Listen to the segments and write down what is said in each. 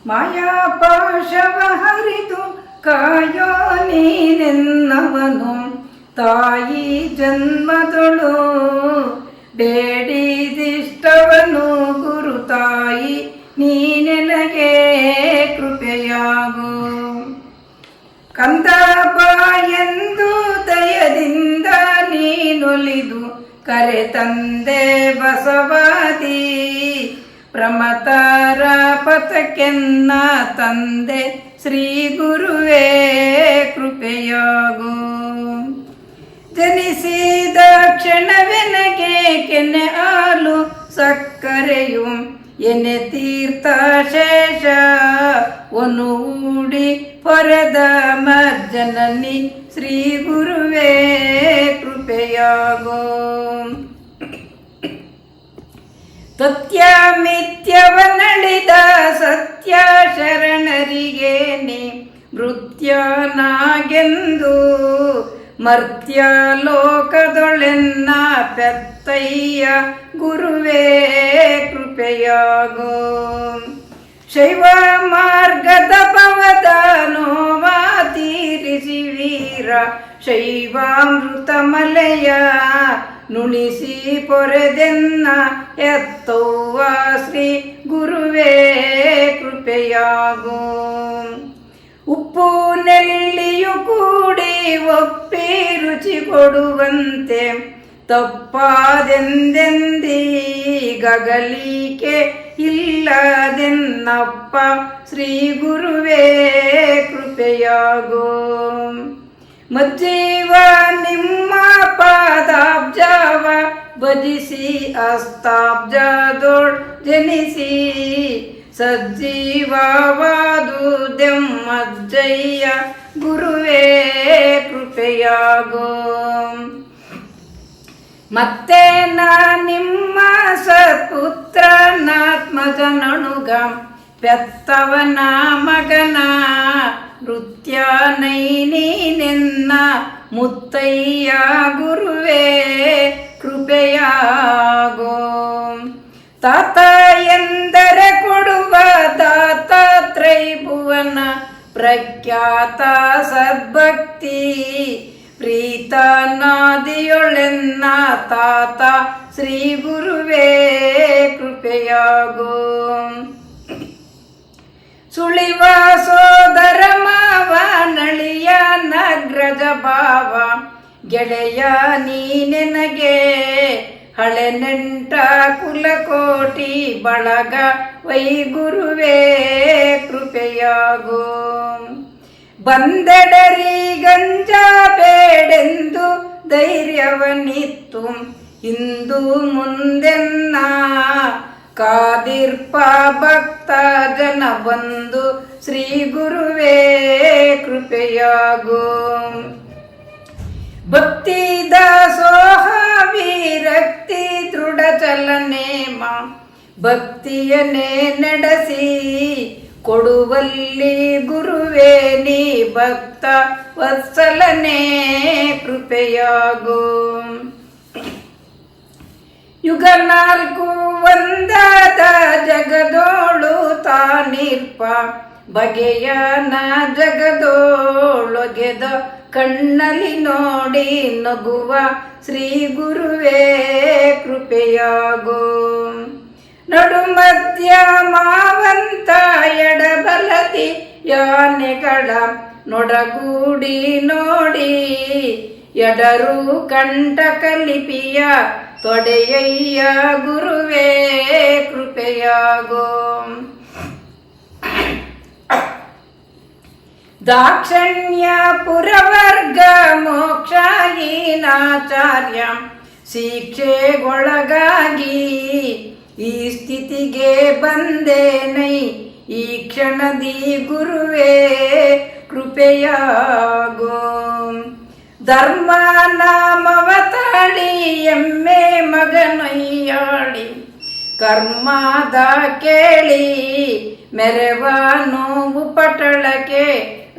ಮಾಯಾಪಾಶವ ಹರಿದು ಕಾಯೋ ನೀನೆನ್ನವನು ತಾಯಿ ಜನ್ಮದೊಳು ಬೇಡಿದಿಷ್ಟವನು ಗುರು ತಾಯಿ ನೀನೆನಗೆ ಕೃಪೆಯಾಗು. ಕಂದಪ್ಪ ಎಂದು ದಯದಿಂದ ನೀನೊಲಿದು ಕರೆ ತಂದೆ ಬಸವಾದಿ ಪ್ರಮತರ ಪಥಕ್ಕೆನ್ನ ತಂದೆ ಶ್ರೀ ಗುರುವೇ ಕೃಪೆಯಾಗು. ಜನಿಸಿದ ಕ್ಷಣವೆನಗೆ ಕೆನೆ ಹಾಲು ಸಕ್ಕರೆಯು ಎನೆ ತೀರ್ಥ ಶೇಷ ಒನೂಡಿ ಪೊರೆದ ಮಜ್ಜನನಿ ಶ್ರೀ ಗುರುವೇ ಕೃಪೆಯಾಗೋ. ತತ್ಯ ಮಿಥ್ಯವನಳಿದ ಸತ್ಯ ಶರಣರಿಗೇನೆ ಮೃತ್ಯನಾಗೆಂದು ಮರ್ತ್ಯ ಲೋಕದೊಳೆನ್ನ ಪೆತ್ತಯ್ಯ ಗುರುವೇ ಕೃಪೆಯಾಗೋ. ಶೈವ ಮಾರ್ಗದ ಪವದ ನೋವ ತೀರಿಸಿ ವೀರ ಶೈವಾಮೃತ ಮಲೆಯ ನುಣಿಸಿ ಪೊರೆದೆನ್ನ ಎತ್ತವ್ವ ಶ್ರೀ ಗುರುವೇ ಕೃಪೆಯಾಗೋ. ಉಪ್ಪು ನೆಲ್ಲಿಯು ಕೂಡಿ ಒಪ್ಪಿ ರುಚಿ ಕೊಡುವಂತೆ ತಪ್ಪಾದೆಂದೆಂದೀಗಲಿಕೆ ಇಲ್ಲದೆನ್ನಪ್ಪ ಶ್ರೀ ಗುರುವೇ ಕೃಪೆಯಾಗೋ. ಮಜ್ಜೀವ ನಿಮ್ಮ ಪಾದಾಬ್ಜವ ಭಜಿಸಿ ಅಸ್ತಾಬ್ಜದೊಳ್ ಜನಿಸಿ ಸಜ್ಜೀವವಾದುದೆಮ್ಮಜ್ಜಯ್ಯ ಗುರುವೇ ಕೃಪೆಯಾಗೋ. ಮತ್ತೆ ನಾ ನಿಮ್ಮ ಸತ್ಪುತ್ರನಾತ್ಮಜನಣುಗ ಪೆತ್ತವನ ಮಗನ ನೃತ್ಯ ನೈನೀನೆನ್ನ ಮುತ್ತಯ್ಯ ಗುರುವೇ ಕೃಪೆಯಾಗೋ. ತಾತ ಎಂದರೆ ಕೊಡುವ ದಾತಾತ್ರೈಭುವನ ಪ್ರಖ್ಯಾತ ಸದ್ಭಕ್ತಿ ಪ್ರೀತನಾದಿಯೊಳೆನ್ನ ತಾತ ಶ್ರೀ ಗುರುವೇ ಕೃಪೆಯಾಗೋ. ಸುಳಿವ ಸೋದರ ಮಾವ ನಳಿಯ ನಗ್ರಜ ಭಾವ ಗೆಳೆಯ ನೀನೆನಗೆ ಹಳೆ ನೆಂಟ ಕುಲಕೋಟಿ ಬಳಗ ವೈ ಗುರುವೇ ಕೃಪೆಯಾಗೋ. ಬಂದೆಡರಿ ಗಂಜ ಬೇಡೆಂದು ಧೈರ್ಯವನಿತ್ತು ಇಂದು ಮುಂದೆನ್ನ ಕಾದಿರ್ಪ ಭಕ್ತ ಜನ ಬಂದು ಶ್ರೀ ಗುರುವೇ ಕೃಪೆಯಾಗೋ. ಭಕ್ತಿ ದಾಸೋಹ ವಿರಕ್ತಿ ದೃಢ ಚಲನೇಮ ಭಕ್ತಿಯನ್ನೇ ನಡೆಸಿ ಕೊಡುವಲ್ಲಿ ಗುರುವೇ ನೀ ಭಕ್ತ ವತ್ಸಲನೇ ಕೃಪೆಯಾಗೋ. ಯುಗ ನಾಲ್ಕು ಒಂದಾದ ಜಗದೋಳು ತಾನಿರ್ಪ ಬಗೆಯ ನ ಜಗದೋಳೊಗೆದ ಕಣ್ಣಲ್ಲಿ ನೋಡಿ ನಗುವ ಶ್ರೀ ಗುರುವೇ ಕೃಪೆಯಾಗೋ. ನಡು ಮಧ್ಯ ಮಾವಂತ ಎಡಬಲದಿ ಯಾನೆಗಳ ನೊಡಗೂಡಿ ನೋಡಿ ಎಡರು ಕಂಟಕ ಲಿಪಿಯ ತೊಡೆಯಯ್ಯ ಗುರುವೇ ಕೃಪೆಯಾಗೋ. ದಾಕ್ಷಣ್ಯ ಪುರವರ್ಗ ಮೋಕ್ಷಹೀನಾಚಾರ್ಯ ಶಿಕ್ಷೆಗೊಳಗಾಗಿ ಈ ಸ್ಥಿತಿಗೆ ಬಂದೇನೈ ಈ ಕ್ಷಣದಿ ಗುರುವೇ ಕೃಪೆಯಾಗೋ. ಧರ್ಮ ನಾಮವ ತಾಳಿ ಎಮ್ಮೆ ಮಗನೊಯ್ಯಾಳಿ ಕರ್ಮದ ಕೇಳಿ ಮೆರವ ನೋವು ಪಟಳಕ್ಕೆ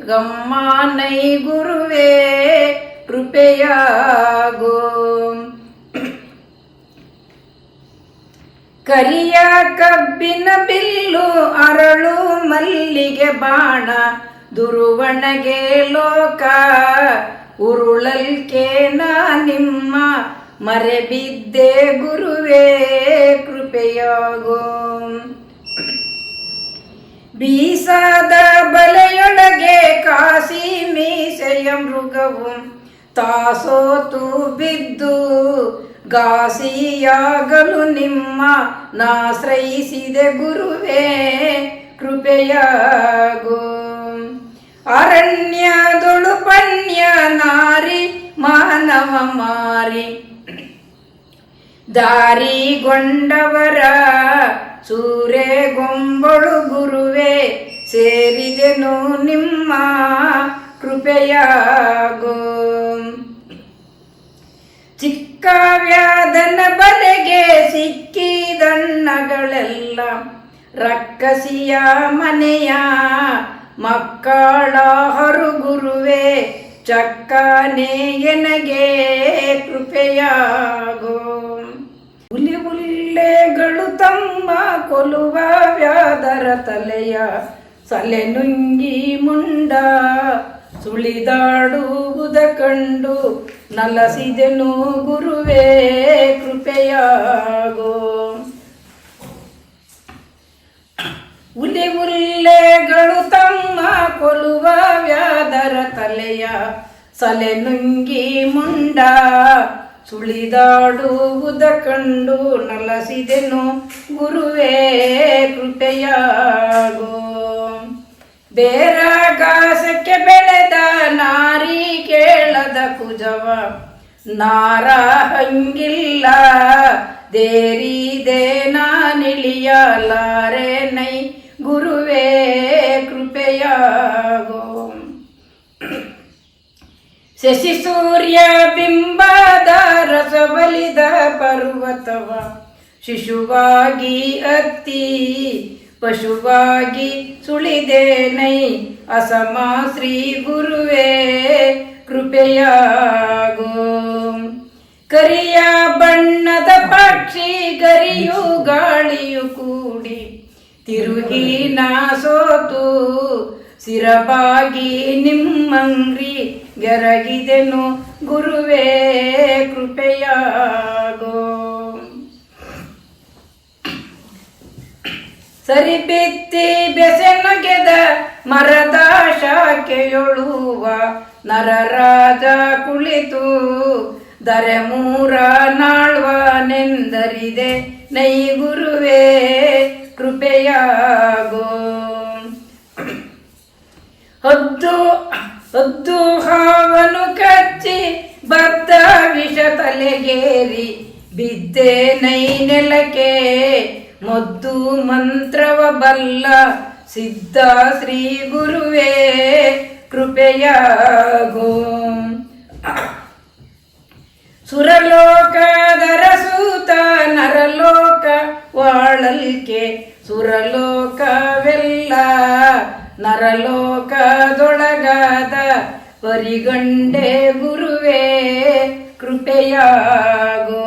ಗಮ್ಮನೈ ಗುರುವೇ ಕೃಪೆಯಾಗೋ. ಕರಿಯ ಕಬ್ಬಿನ ಬಿಲ್ಲು ಅರಳು ಮಲ್ಲ ಮಲ್ಲಿಗೆ ಬಾಣ ದುರುವಣಗೆ ಲೋಕ ಉರುಳಲ್ಕೆ ನಾ ನಿಮ್ಮ ಮರೆಬಿದ್ದೆ ಗುರುವೇ ಕೃಪೆಯಾಗೋ. ಬೀಸಾದ ಬಲೆಯೊಳಗೆ ಕಾಸಿ ಮೀಸೆಯ ಮೃಗವು ತಾಸೋತು ಬಿದ್ದು ಘಾಸಿಯಾಗಲು ನಿಮ್ಮ ನಾಶ್ರಯಿಸಿದೆ ಗುರುವೇ ಕೃಪೆಯಾಗೋ. ಅರಣ್ಯದೊಳು ಪಣ್ಯ ನಾರಿ ಮಾನವ ಮಾರಿ ದಾರಿಗೊಂಡವರ ಸೂರೆಗೊಂಬಳು ಗುರುವೇ ಸೇರಿದೆನು ನಿಮ್ಮ ಕೃಪೆಯಾಗೋ. ಚಿಕ್ಕ ವ್ಯಾಧನ ಬಲೆಗೆ ಸಿಕ್ಕಿದಣ್ಣಗಳೆಲ್ಲ ರಕ್ಕಸಿಯ ಮನೆಯ ಮಕ್ಕಳ ಹರುಗುರುವೆ ಚಕ್ಕನೆ ಎನಗೆ ಕೃಪೆಯಾಗೋ. ಹುಲಿ ಹುಲ್ಲೆಗಳು ತಮ್ಮ ಕೊಲುವ ವ್ಯಾಧರ ತಲೆಯ ಸಲೆ ನುಂಗಿ ಮುಂಡ ಸುಳಿದಾಡುವುದ ಕಂಡು ನಲಸಿದೆನು ಗುರುವೇ ಕೃಪೆಯಾಗೋ. ಹುಲಿ ಹುಲ್ಲೆಗಳು ತಮ್ಮ ಕೊಲುವ ವ್ಯಾಧರ ತಲೆಯ ಸಲೆ ನುಂಗಿ ಮುಂಡ ಸುಳಿದಾಡುವುದ ಕಂಡು ನಲಸಿದೆನು ಗುರುವೇ ಕೃಪೆಯಾಗೋ. ಬೇರಗಾಸಕ್ಕೆ ಬೆಳೆದ ನಾರಿ ಕೇಳದ ಕುಜವ ನಾರ ಹಂಗಿಲ್ಲ ದೇರಿದೆ ನಾನಿಳಿಯಲಾರೆ ನೈ ಗುರುವೇ ಕೃಪೆಯಾಗೋ. ಶಶಿ ಸೂರ್ಯ ಬಿಂಬದ ರಸಬಲಿದ ಪರ್ವತವ ಶಿಶುವಾಗಿ ಅತ್ತಿ ಪಶುವಾಗಿ ಸುಳಿದೇನೈ ಅಸಮ ಶ್ರೀ ಗುರುವೇ ಕೃಪೆಯಾಗೋ. ಕರಿಯ ಬಣ್ಣದ ಪಕ್ಷಿ ಗರಿಯು ಗಾಳಿಯು ಕೂಡಿ ತಿರುಗಿ ನಾ ಸೋತು ಸಿರಬಾಗಿ ನಿಮ್ಮಂಗ್ರಿ ಗೆರಗಿದೆನು ಗುರುವೇ ಕೃಪೆಯಾಗೋ. ಸರಿಬಿತ್ತಿ ಬೆಸೆನಗೆದ ಮರದ ಶಾಖೆಯೊಳುವ ನರರಾಜ ಕುಳಿತು ದರೆ ಮೂರ ನಾಳ್ವನೆಂದರಿದೆ ನೈ ಗುರುವೇ ಕೃಪೆಯಾಗೋ. ಹೊದ್ದು ಹಾವನು ಕಚ್ಚಿ ಬದ್ದ ವಿಷ ತಲೆಗೇರಿ ಬಿದ್ದೆ ನೈ ನೆಲಕ್ಕೆ ಮೊದ್ದು ಮಂತ್ರವ ಬಲ್ಲ ಸಿದ್ಧ ಶ್ರೀ ಗುರುವೇ ಕೃಪೆಯಾಗೋ. ಸುರಲೋಕದರ ಸೂತ ನರಲೋಕ ವಾಳಲ್ಕೆ ಸುರಲೋಕವೆಲ್ಲ ನರಲೋಕದೊಳಗಾದ ಪರಿಗಂಡೆ ಗುರುವೇ ಕೃಪೆಯಾಗೋ.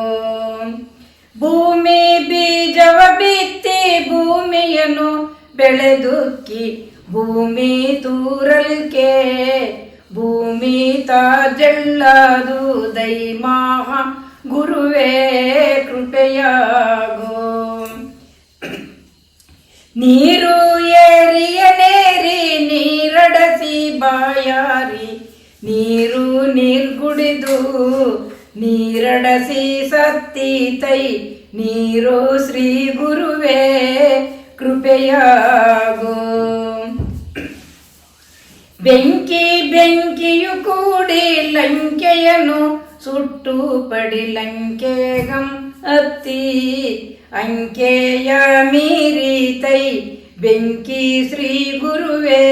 ಭೂಮಿ ಬೀಜವ ಬಿತ್ತಿ ಭೂಮಿಯನ್ನು ಬೆಳೆದುಕ್ಕಿ ಭೂಮಿ ತೂರಲ್ಕೆ ಭೂಮಿ ತಾಜಳ್ಳದು ದೈಮಾಹ ಗುರುವೇ ಕೃಪೆಯಾಗೋ. ನೀರು ಏರಿಯ ನೇರಿ ನೀರಡಸಿ ಬಾಯಾರಿ ನೀರು ನೀರ್ಗುಡಿದು ನೀರಡಸಿ ಸತ್ತೀತೈ ನೀರು ಶ್ರೀ ಗುರುವೇ ಕೃಪೆಯಾಗೋ. ಬೆಂಕಿ ಬೆಂಕಿಯು ಕೂಡಿ ಲಂಕೆಯನ್ನು ಸುಟ್ಟು ಪಡಿ ಲಂಕೆಗಂ ಅತ್ತಿ ಅಂಕೆಯ ಮೀರಿತೈ ಬೆಂಕಿ ಶ್ರೀ ಗುರುವೇ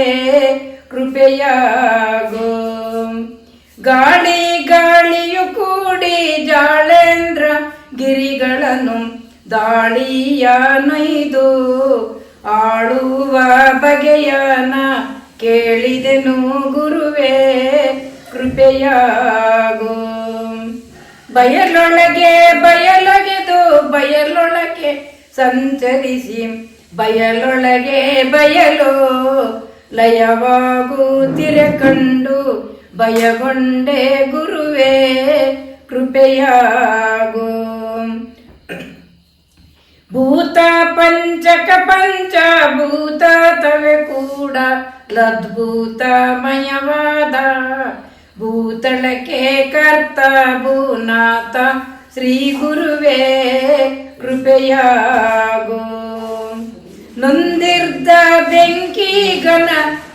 ಕೃಪೆಯಾಗೋ. ಗಾಳಿ ಗಾಳಿಯು ಕೂಡಿ ಜಾಳೇಂದ್ರ ಗಿರಿಗಳನ್ನು ದಾಳಿಯ ನೊಯ್ದು ಆಳುವ ಬಗೆಯನ ಕೇಳಿದೆನು ಗುರುವೇ ಕೃಪೆಯಾಗೋ. ಬಯಲೊಳಗೆ ಬಯಲೊಗೆದು ಬಯಲೊಳಗೆ ಸಂಚರಿಸಿ ಬಯಲೊಳಗೆ ಬಯಲು ಲಯವಾಗುತ್ತಿರೆ ಕಂಡು ಭಯಗೊಂಡೆ ಗುರುವೇ ಕೃಪೆಯಾಗೋ. ಭೂತ ಪಂಚಕ ಪಂಚಭೂತ ತವೆ ಕೂಡ ಲದ್ಭೂತಮಯವಾದ ಭೂತಳಕ್ಕೆ ಕರ್ತ ಭೂನಾಥ ಶ್ರೀ ಗುರುವೇ ಕೃಪೆಯಾಗೋ. ನೊಂದಿರ್ದ ಬೆಂಕಿ ಘನ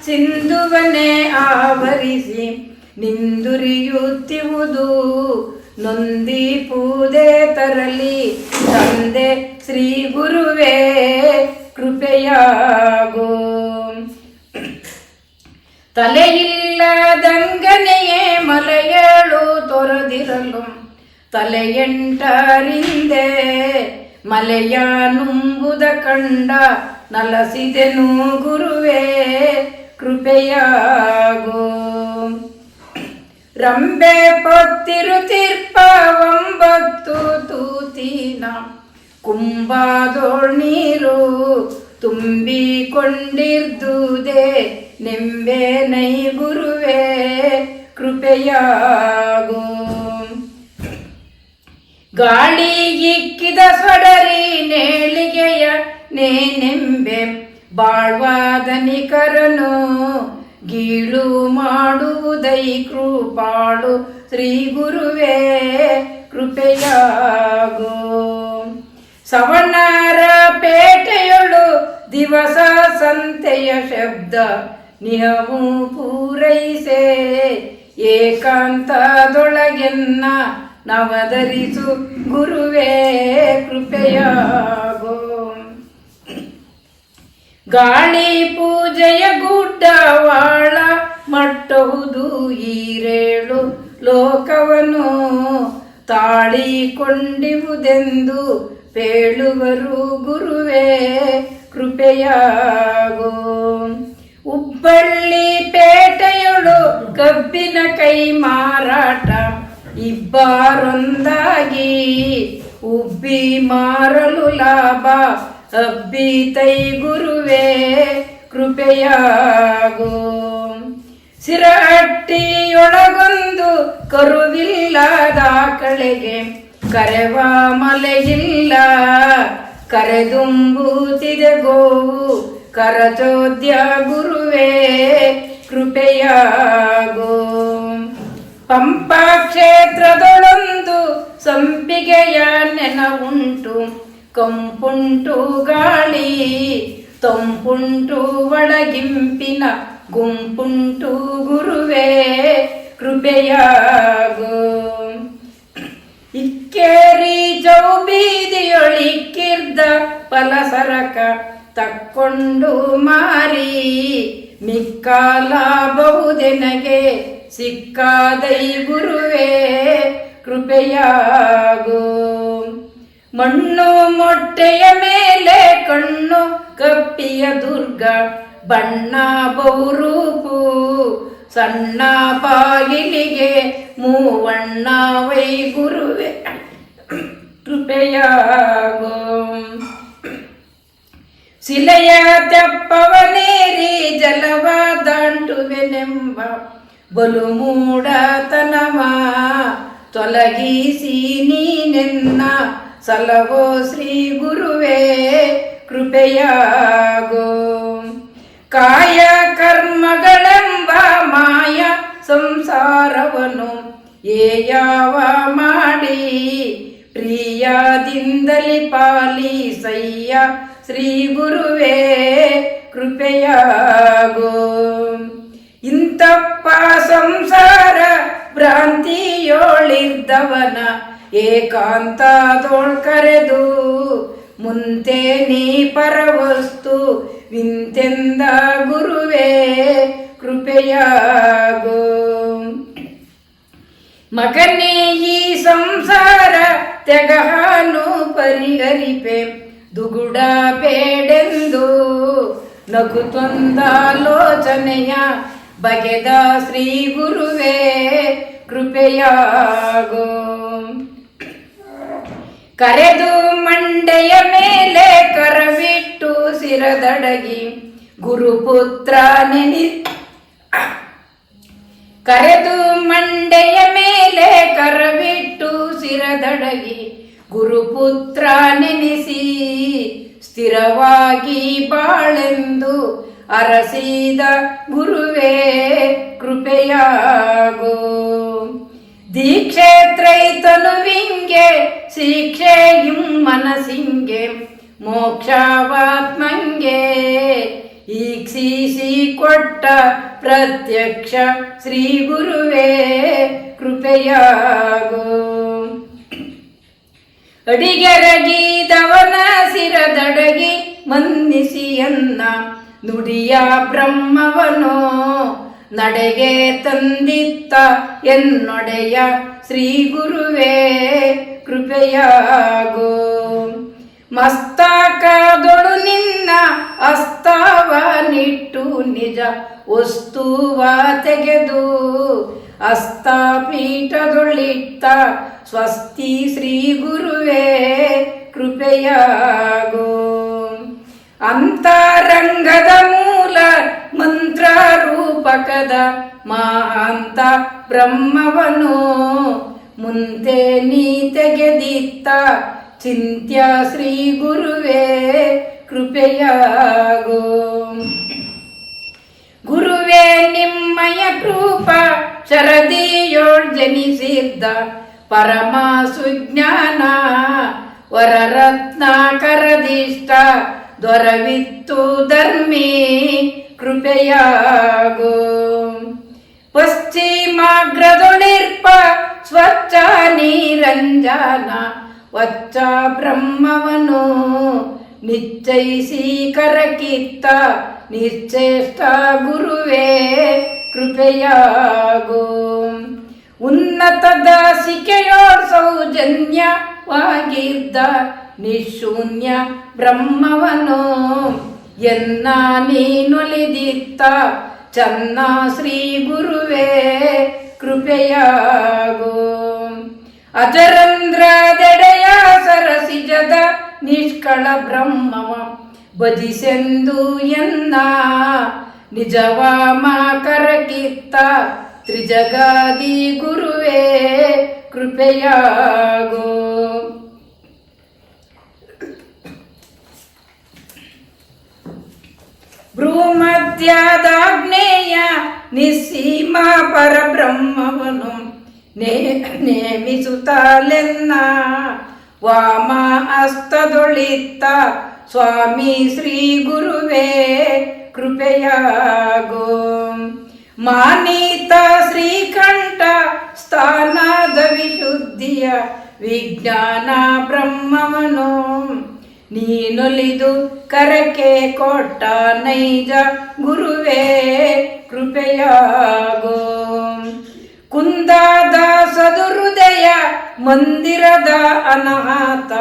ಸಿಂಧುವನೆ ಆವರಿಸಿ ನಿಂದುರಿಯುತ್ತಿರುವುದು ನೊಂದಿ ಪೂದೆ ತರಲಿ ತಂದೆ ಶ್ರೀ ಗುರುವೇ ಕೃಪೆಯಾಗೋ. ತಲೆಯಿಲ್ಲದಂಗನೆಯೇ ಮಲೆಯೇಳು ತೊರೆದಿರಲು ತಲೆಯೆಂಟರಿಂದೆ ಮಲೆಯ ನುಂಬುದ ಕಂಡ ನಲಸಿದೆನು ಗುರುವೇ ಕೃಪೆಯಾಗೋ. ರಂಬೆ ಪೊತ್ತಿರುತ್ತಿರ್ಪ ಒಂಬತ್ತು ತೂತಿನ ಕುಂಬಾದೋಳ್ ನೀರು ತುಂಬಿಕೊಂಡಿರ್ದುದೇ ನೆಂಬೆ ನೈ ಗುರುವೇ ಕೃಪೆಯಾಗೋ. ಗಾಳಿ ಇಕ್ಕಿದ ಸೊಡರಿ ನೇಳಿಗೆಯ ನೇನೆಂಬೆ ಬಾಳ್ವಾದನಿಕರನು ಗೀಳು ಮಾಡುವುದೈ ಕೃಪಾಳು ಶ್ರೀ ಗುರುವೇ ಕೃಪೆಯಾಗೋ. ಸವಣರ ಪೇಟೆಯೊಳು ದಿವಸ ಸಂತೆಯ ಶಬ್ದ ನಿಹವು ಪೂರೈಸೆ ಏಕಾಂತದೊಳಗೆನ್ನ ನವಧರಿಸು ಗುರುವೇ ಕೃಪೆಯಾಗೋ. ಗಾಳಿ ಪೂಜೆಯ ಗುಡ್ಡವಾಳ ಮಟ್ಟುವುದು ಈರೇಳು ಲೋಕವನು ತಾಳಿಕೊಂಡಿವುದೆಂದು ಪೇಳುವರು ಗುರುವೇ ಕೃಪೆಯಾಗೋ. ಹುಬ್ಬಳ್ಳಿ ಪೇಟೆಯೊಳು ಕಬ್ಬಿನ ಕೈ ಮಾರಾಟ ಇಬ್ಬರೊಂದಾಗಿ ಉಬ್ಬಿ ಮಾರಲು ಲಾಭ ಅಬ್ಬಿ ತೈ ಗುರುವೇ ಕೃಪೆಯಾಗೋ. ಸಿರಹಟ್ಟಿಯೊಳಗೊಂದು ಕರುವಿಲ್ಲದ ಕಳೆಗೆ ಕರೆವ ಮಲೆಯಿಲ್ಲ ಕರೆದುಂಬುತ್ತಿದೆ ಗೋವು ಕರಚೋದ್ಯ ಗುರುವೇ ಕೃಪೆಯಾಗೋ. ಪಂಪಾ ಕ್ಷೇತ್ರದೊಳೊಂದು ಸಂಪಿಗೆಯ ನೆನವುಂಟು ಕಂಪುಂಟು ಗಾಳಿ ತಂಪುಂಟು ಒಳಗಿಂಪಿನ ಗುಂಪುಂಟು ಗುರುವೇ ಕೃಪೆಯಾಗೋ. ಇಕ್ಕೇರಿ ಚೌಬೀದಿಯೊಳಿಕ್ಕಿರ್ದ ಫಲಸರಕ ತಕ್ಕೊಂಡು ಮಾರಿ ಮಿಕ್ಕಾಲ ಬಹುದೆನಗೆ ಸಿಕ್ಕಾದೈ ಗುರುವೇ ಕೃಪೆಯಾಗೋ. ಮಣ್ಣು ಮೊಟ್ಟೆಯ ಮೇಲೆ ಕಣ್ಣು ಕಪ್ಪಿಯ ದುರ್ಗ ಬಣ್ಣ ಬಹುರೂಪು ಸಣ್ಣ ಬಾಗಿಲಿಗೆ ಮೂವಣ್ಣ ವೈ ಗುರುವೇ ಕೃಪೆಯಾಗೋ. ಶಿಲೆಯ ತೆಪ್ಪವನೇರಿ ಜಲವ ದಾಟುವೆನೆಂಬ ಬಲು ಮೂಢತನವ ತೊಲಗಿಸಿ ನೀನೆನ್ನ ಸಲವೋ ಶ್ರೀ ಗುರುವೇ ಕೃಪೆಯಾಗೋ. ಕಾಯ ಕರ್ಮಗಳೆಂಬ ಮಾಯ ಸಂಸಾರವನು ಏಯಾವ ಮಾಡಿ ಪ್ರಿಯದಿಂದಲಿ ಪಾಲಿಸಯ್ಯ ಶ್ರೀ ಗುರುವೇ ಕೃಪೆಯಾಗೋ. ಇಂತಪ್ಪ ಸಂಸಾರ ಭ್ರಾಂತಿಯೋಳಿದ್ದವನ ಏಕಾಂತದೊಳ್ ಕರೆದು ಮುಂತೆ ನೀ ಪರವಸ್ತು ವಿಂತೆಂದ ಗುರುವೇ ಕೃಪೆಯಾಗೋ. ಮಗನೇ ಈ ಸಂಸಾರ ತೆಗಹಾನು ಪರಿಹರಿಪೆ ದುಗುಡ ಬೇಡೆಂದು ನಗುತ್ತೊಂದಾಲೋಚನೆಯ ಬಗೆದ ಶ್ರೀ ಗುರುವೇ ಕೃಪೆಯಾಗೋ. ಕರೆದು ಮಂಡೆಯ ಮೇಲೆ ಕರವಿಟ್ಟು ಸಿರದಡಗಿ ಗುರುಪುತ್ರ ನೆನಿ ಕರೆದು ಮಂಡೆಯ ಮೇಲೆ ಕರವಿಟ್ಟು ಸಿರದಡಗಿ ಗುರುಪುತ್ರ ನೆನೆಸಿ ಸ್ಥಿರವಾಗಿ ಬಾಳೆಂದು ಅರಸಿದ ಗುರುವೇ ಕೃಪೆಯಾಗೋ. ದೀಕ್ಷೇತ್ರೈತನುವಿಂಗೆ ಶಿಕ್ಷೆಯುಂ ಮನಸಿಂಗೆ ಮೋಕ್ಷವಾತ್ಮಂಗೆ ಈಕ್ಷಿಸಿ ಕೊಟ್ಟ ಪ್ರತ್ಯಕ್ಷ ಶ್ರೀ ಗುರುವೇ ಕೃಪೆಯಾಗೋ. ಅಡಿಗೆರಗಿದವನ ಸಿರದಡಗಿ ಮನ್ನಿಸಿಯನ್ನ ನುಡಿಯ ಬ್ರಹ್ಮವನೋ ನಡೆಗೆ ತಂದಿತ್ತ ಎನ್ನೊಡೆಯ ಶ್ರೀ ಗುರುವೇ ಕೃಪೆಯಾಗೋ. ಮಸ್ತಕದೊಳು ನಿನ್ನ ಹಸ್ತವ ನಿಟ್ಟು ನಿಜ ವಸ್ತುವ ತೆಗೆದು ಹಸ್ತಪೀಠದೊಳಿತ್ತ ಸ್ವಸ್ತಿ ಶ್ರೀ ಗುರುವೇ ಕೃಪೆಯಾಗೋ. ಅಂತರಂಗದ ಮೂಲ ಮಂತ್ರ ರೂಪಕದ ಮಹಾಂತ ಬ್ರಹ್ಮವನು ಮುಂದೆ ನೀ ತೆಗೆದಿತ್ತ ಚಿಂತ್ಯ ಶ್ರೀ ಗುರುವೇ ಕೃಪೆಯಾಗೋ. ಗುರುವೇ ನಿಮ್ಮಯ ಕೃಪ ಶರದಿಯೋಳ್ ಜನಿಸಿದ್ದ ಪರಮ ಸುಜ್ಞಾನ ವರರತ್ನ ಕರದಿಷ್ಟ ದೊರವಿತ್ತು ಧರ್ಮಿ ಕೃಪೆಯಾಗೋ. ಪಶ್ಚಿಮಾಗ್ರದೊಳಿರ್ಪ ಸ್ವಚ್ಛ ನಿರಂಜನ ವಚ್ಚ ಬ್ರಹ್ಮವನು ನಿಶ್ಚಯಿಸಿ ಕರಕಿತ್ತ ನಿಶ್ಚೇಷ್ಟ ಗುರುವೇ ಕೃಪೆಯಾಗೋ. ಉನ್ನತದ ಸಿಕೆಯೋಳ್ ಸೌಜನ್ಯವಾಗಿದ್ದ ನಿಶೂನ್ಯ ಬ್ರಹ್ಮವನು ಎನ್ನ ನೀನೊಲಿದಿತ್ತ ಚನ್ನ ಶ್ರೀ ಗುರುವೇ ಕೃಪೆಯಾಗೋ. ಅಜರಂಧ್ರದೆಡೆಯ ಸರಸಿಜದ ನಿಷ್ಕಳ ಬ್ರಹ್ಮವ ಭಜಿಸೆಂದು ಎನ್ನ ನಿಜವಾಮ ಕರಕಿತ್ತ ತ್ರಿಜಗಾದಿ ಗುರುವೇ ಕೃಪೆಯಾಗೋ. ಭ್ರೂಮಧ್ಯಾದಾಗ್ನೇಯ ನಿಸ್ಸೀಮ ಪರಬ್ರಹ್ಮವನು ನೇಮಿಸುತ್ತಲೆನ್ನ ವಾಮ ಹಸ್ತದೊಳಿತ್ತ ಸ್ವಾಮಿ ಶ್ರೀ ಗುರುವೇ ಕೃಪೆಯಾಗೋ. ಮಾನಿತ ಶ್ರೀಕಂಠ ಸ್ಥಾನದ ವಿಶುದ್ಧಿಯ ವಿಜ್ಞಾನ ಬ್ರಹ್ಮವನು ನೀನೊಲಿದು ಕರಕೆ ಕೊಟ್ಟ ನೈಜ ಗುರುವೇ ಕೃಪೆಯಾಗೋ. ಕುಂದಾದ ಸದುಹೃದಯ ಮಂದಿರದ ಅನಾಥ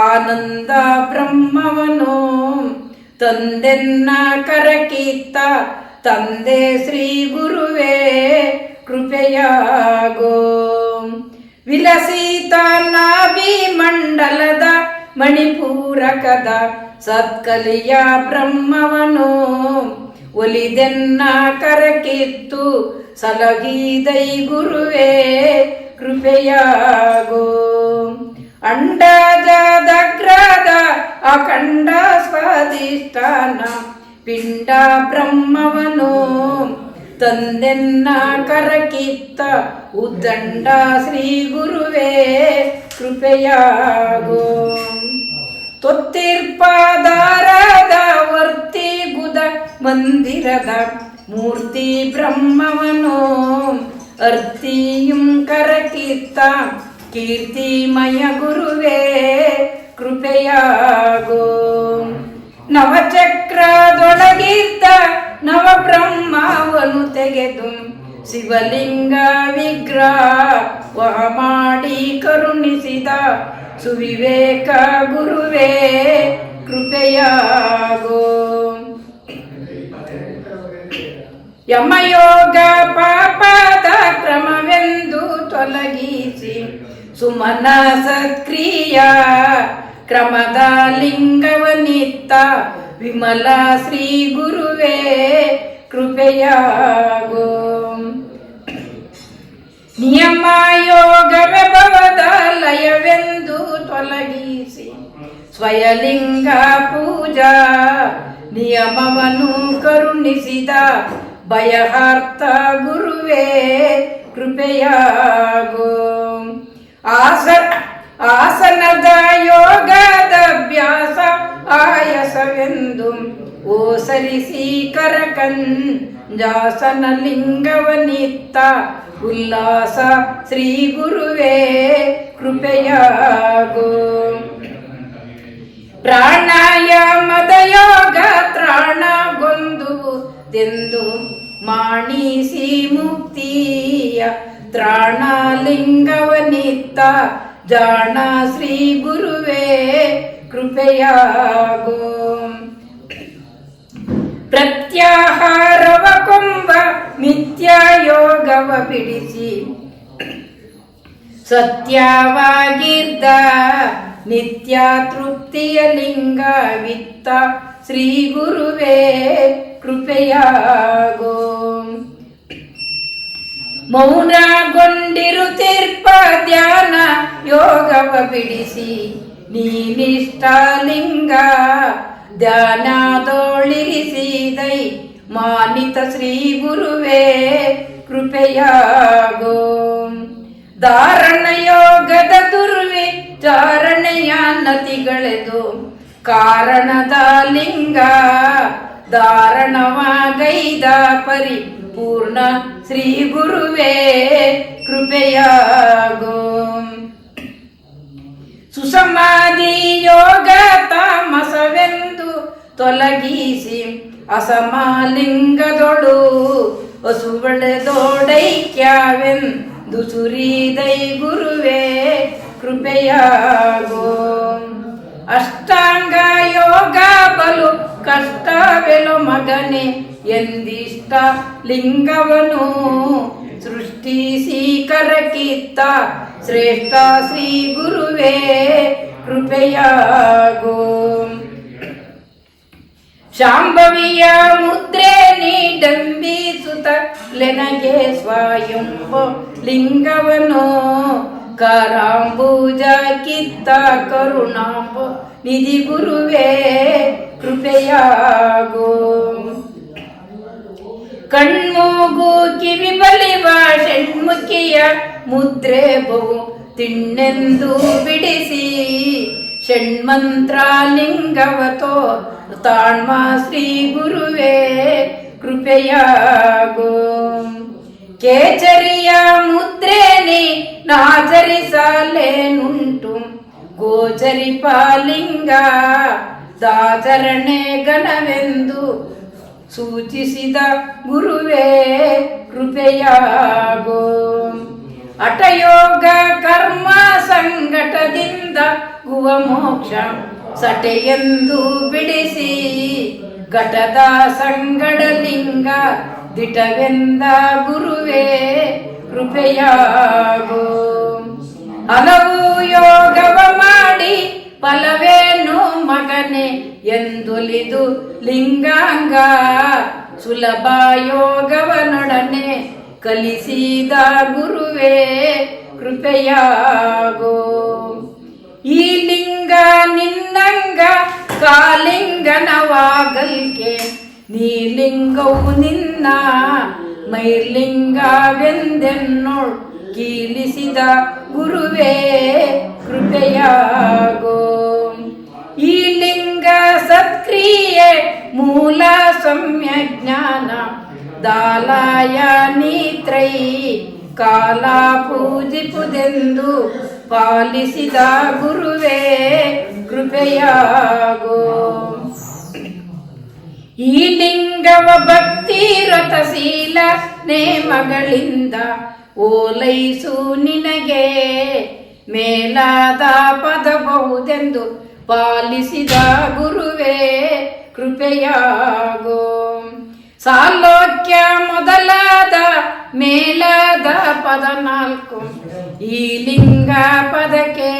ಆನಂದ ಬ್ರಹ್ಮವನು ತಂದೆನ್ನ ಕರಕಿತ್ತ ತಂದೆ ಶ್ರೀ ಗುರುವೇ ಕೃಪೆಯಾಗೋ. ವಿಲಸಿತ ನಾಭಿ ಮಂಡಲದ ಮಣಿಪೂರಕದ ಸತ್ಕಲಿಯ ಬ್ರಹ್ಮವನು ಒಲಿದೆನ್ನ ಕರಕಿತ್ತು ಸಲಹಿದೈ ಗುರುವೇ ಕೃಪೆಯಾಗೋ. ಅಂಡಜದಗ್ರದ ಅಖಂಡ ಸ್ವಾದಿಷ್ಠಾನ ಪಿಂಡ ಬ್ರಹ್ಮವನು ತಂದೆನ್ನ ಕರಕಿತ್ತ ಉದ್ದಂಡ ಶ್ರೀ ಗುರುವೇ ಕೃಪೆಯಾಗೋ. ತೊತ್ತಿರ್ಪಾದಾರದ ವರ್ತಿ ಗುದ ಮಂದಿರದ ಮೂರ್ತಿ ಬ್ರಹ್ಮವನು ಅರ್ತಿಯುಂ ಕರಕಿತ್ತ ಕೀರ್ತಿಮಯ ಗುರುವೇ ಕೃಪೆಯಾಗೋ. ನವಚಕ್ರದೊಳಗಿದ್ದ ನವಬ್ರಹ್ಮವನು ತೆಗೆದು ಶಿವಲಿಂಗ ವಿಗ್ರಹ ಮಾಡಿ ಕರುಣಿಸಿದ ಸುವಿವೇಕ ಗುರುವೇ ಕೃಪೆಯಾಗೋ. ಯಮಯೋಗ ಪಾಪದ ಕ್ರಮವೆಂದು ತೊಲಗಿಸಿ ಸುಮನ ಸತ್ಕ್ರಿಯ ಕ್ರಮದ ಲಿಂಗವನಿತ್ತ ವಿಮಲ ಶ್ರೀ ಗುರುವೇ ಕೃಪೆಯಾಗೋ. ನಿಯಮ ಯೋಗವೇ ಭವದ ಲಯವೆಂದು ತೊಲಗಿಸಿ ಸ್ವಯಲಿಂಗ ಪೂಜಾ ನಿಯಮವನ್ನು ಕರುಣಿಸಿದ ಭಯಹಾರ್ಥ ಗುರುವೇ ಕೃಪೆಯಾಗೋ. ಆಸನದ ಯೋಗದ ಅಭ್ಯಾಸ ಆಯಸವೆಂದು ಓಸರಿಸಿ ಕರಕಂಜಾಸನ ಲಿಂಗವನಿತ್ತ ಉಲ್ಲಾಸ ಶ್ರೀ ಗುರುವೇ ಕೃಪೆಯಾಗೋ. ಪ್ರಾಣಾಯಾಮದ ಯೋಗ ತ್ರಾಣಗೊಂದುವುದೆಂದು ಮಾಣಿಸಿ ಮುಕ್ತಿಯ ತ್ರಾಣಲಿಂಗವನಿತ್ತ ಜಾಣ ಶ್ರೀ ಗುರುವೇ ಕೃಪೆಯಾಗೋ. ಪ್ರತ್ಯಾಹಾರವ ಕೊಂಬ ಮಿಥ್ಯ ಯೋಗವ ಬಿಡಿಸಿ ಸತ್ಯವಾಗಿದ್ದ ನಿತ್ಯ ತೃಪ್ತಿಯ ಲಿಂಗವಿತ್ತ ಶ್ರೀ ಗುರುವೇ ಕೃಪೆಯಾಗೋ. ಮೌನಗೊಂಡಿರುತ್ತಿರ್ಪ ಧ್ಯಾನ ಯೋಗವ ಬಿಡಿಸಿ ನೀನಿಷ್ಟ ಲಿಂಗ ಧ್ಯಾನದೊಳಿರಿಸಿದೈ ಮಾನಿತ ಶ್ರೀ ಗುರುವೇ ಕೃಪೆಯಾಗೋ. ಧಾರಣ ಯೋಗದ ದುರ್ವಿಚಾರಣೆಯ ನತಿಗಳೆದು ಕಾರಣದ ಲಿಂಗ ಧಾರಣವಾಗೈದ ಪರಿಪೂರ್ಣ ಶ್ರೀ ಗುರುವೇ ಕೃಪೆಯಾಗೋ. ಸುಸಮಾಧಿ ಯೋಗ ತಾಮಸವೆಂದು ತೊಲಗಿಸಿ ಅಸಮಲಿಂಗದೊಳು ಹಸುಬಳೆದೋಡೈಕ್ಯವೆಂದು ಸುರಿದೈ ಗುರುವೇ ಕೃಪೆಯಾಗೋ. ಅಷ್ಟಾಂಗ ಯೋಗ ಬಲು ಕಷ್ಟವೆಲೋ ಮಗನೆ ಎಂದಿಷ್ಟ ಲಿಂಗವನು ಸೃಷ್ಟಿಸಿ ಕರಕಿತ್ತ ಶ್ರೇಷ್ಠ ಶ್ರೀ ಗುರುವೇ ಕೃಪೆಯಾಗೋ. ಶಾಂಭವಿಯ ಮುದ್ರೆ ನೀಡಂಬಿಸುತ್ತ ಲೆನಗೆ ಸ್ವಯಂಭ ಲಿಂಗವನು ಕರಾಂಬುಜ ಕಿತ್ತ ಕರುಣಾಂಬ ನಿಧಿ ಗುರುವೇ ಕೃಪೆಯಾಗೋ. ಕಣ್ಮೂಗು ಕಿವಿ ಬಲಿವ ಷಣ್ಮುಖಿಯ ಮುದ್ರೆ ಬಹು ತಿಣ್ಣೆಂದು ಬಿಡಿಸಿ ಷಣ್ಮಂತ್ರ ಲಿಂಗವತೋ ತಾಣ್ಮ ಶ್ರೀ ಗುರುವೇ ಕೃಪೆಯಾಗೋ. ಕೇಚರಿಯ ಮುದ್ರೇನಿ ನಾಚರಿಸಲೇನುಂಟು ಗೋಚರಿಪ ಲಿಂಗ ದಾಚರಣೆ ಗಣವೆಂದು ಸೂಚಿಸಿದ ಗುರುವೇ ಕೃಪೆಯಾಗೋ. ಹಠಯೋಗ ಕರ್ಮ ಸಂಘಟದಿಂದ ಗುವ ಮೋಕ್ಷ ಸಟೆಯೆಂದು ಬಿಡಿಸಿ ಘಟದ ಸಂಗಡಲಿಂಗ ದಿಟವೆಂದ ಗುರುವೇ ಕೃಪೆಯಾಗೋ. ಹಲವು ಯೋಗವ ಮಾಡಿ ಫಲವೇನು ಮಗನೆ ಎಂದೊಲಿದು ಲಿಂಗಾಂಗ ಸುಲಭ ಯೋಗವನೊಡನೆ ಕಲಿಸಿದ ಗುರುವೇ ಕೃಪೆಯಾಗೋ. ಈ ಲಿಂಗ ನಿನ್ನಂಗ ಕಾಲಿಂಗನವಾಗಲ್ಕೆ ನೀಲಿಂಗವು ನಿನ್ನ ಮೈರ್ಲಿಂಗವೆಂದೆನ್ನೋಳ್ ಕೀಲಿಸಿದ ಗುರುವೇ ಕೃಪೆಯಾಗೋ. ಈ ಲಿಂಗ ಸತ್ಕ್ರಿಯೆ ಮೂಲ ಸಮ್ಯಜ್ಞಾನ ದಾಲಾಯ ನೀತ್ರೈ ಕಾಲ ಪೂಜಿಪುದೆಂದು ಪಾಲಿಸಿದ ಗುರುವೇ ಕೃಪೆಯಾಗೋ. ಈ ಲಿಂಗವ ಭಕ್ತಿ ರಥಶೀಲ ನೇಮಗಳಿಂದ ಓಲೈಸು ನಿನಗೆ ಮೇಲಾದ ಪದಬಹುದೆಂದು ಪಾಲಿಸಿದ ಗುರುವೇ ಕೃಪೆಯಾಗೋ. ಸಾಲೋಕ್ಯ ಮೊದಲಾದ ಮೇಲಾದ ಪದ 4 ಈ ಲಿಂಗ ಪದಕ್ಕೆ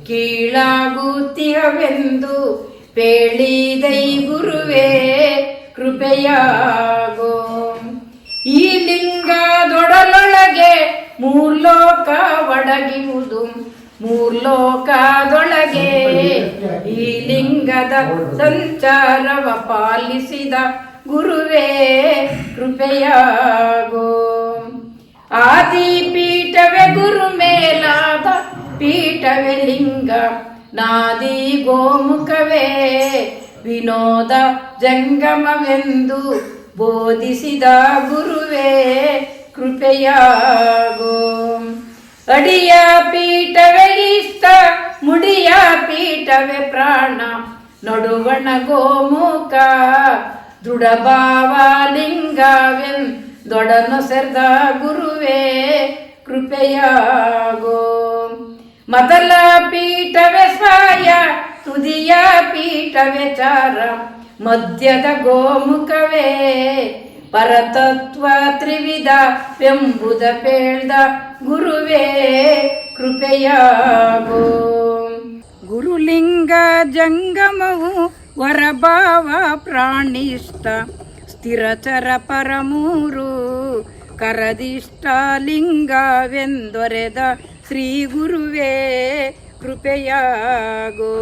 ಕೀಳಾಗುತ್ತಿಹವೆಂದು ಪೇಳಿದೈ ಗುರುವೇ ಕೃಪೆಯಾಗೋ. ಈ ಲಿಂಗದೊಡಲೊಳಗೆ ಮೂರ್ಲೋಕ ಒಡಗಿರುವುದು, ಮೂರ್ಲೋಕದೊಳಗೆ ಈ ಲಿಂಗದ ಸಂಚಾರವ ಪಾಲಿಸಿದ ಗುರುವೇ ಕೃಪೆಯಾಗೋ. ಆದಿ ಪೀಠವೇ ಗುರು ಮೇಲಾದ ಪೀಠವೇ ಲಿಂಗ, ನಾದಿ ಗೋಮುಖವೇ ವಿನೋದ ಜಂಗಮವೆಂದು ಬೋಧಿಸಿದ ಗುರುವೇ ಕೃಪೆಯಾಗೋ. ಅಡಿಯ ಪೀಠವೇ ಇಷ್ಟ, ಮುಡಿಯ ಪೀಠವೇ ಪ್ರಾಣ, ನಡುವಣ ಗೋಮುಖ ದೃಢಭಾವ ಲಿಂಗವೆಂದೊಡನೊಸೆರ್ದ ಗುರುವೇ ಕೃಪೆಯಾಗೋ. ಮೊದಲ ಪೀಠವೇ ಸ್ವಾಯ, ತುದಿಯ ಪೀಠವೇ ಚಾರ, ಮಧ್ಯದ ಗೋಮುಖವೇ ಪರತತ್ವ ತ್ರಿವಿಧ ಬೆಂಬುದ ಪೇಳ್ದ ಗುರುವೇ ಕೃಪೆಯಾಗೋ. ಗುರುಲಿಂಗ ಜಂಗಮವು ವರಭಾವ ಪ್ರಾಣಿಷ್ಟ, ಸ್ಥಿರಚರ ಪರಮೂರು ಕರದಿಷ್ಟ ಲಿಂಗವೆಂದೊರೆದ ಶ್ರೀ ಗುರುವೇ ಕೃಪೆಯಾಗೋ.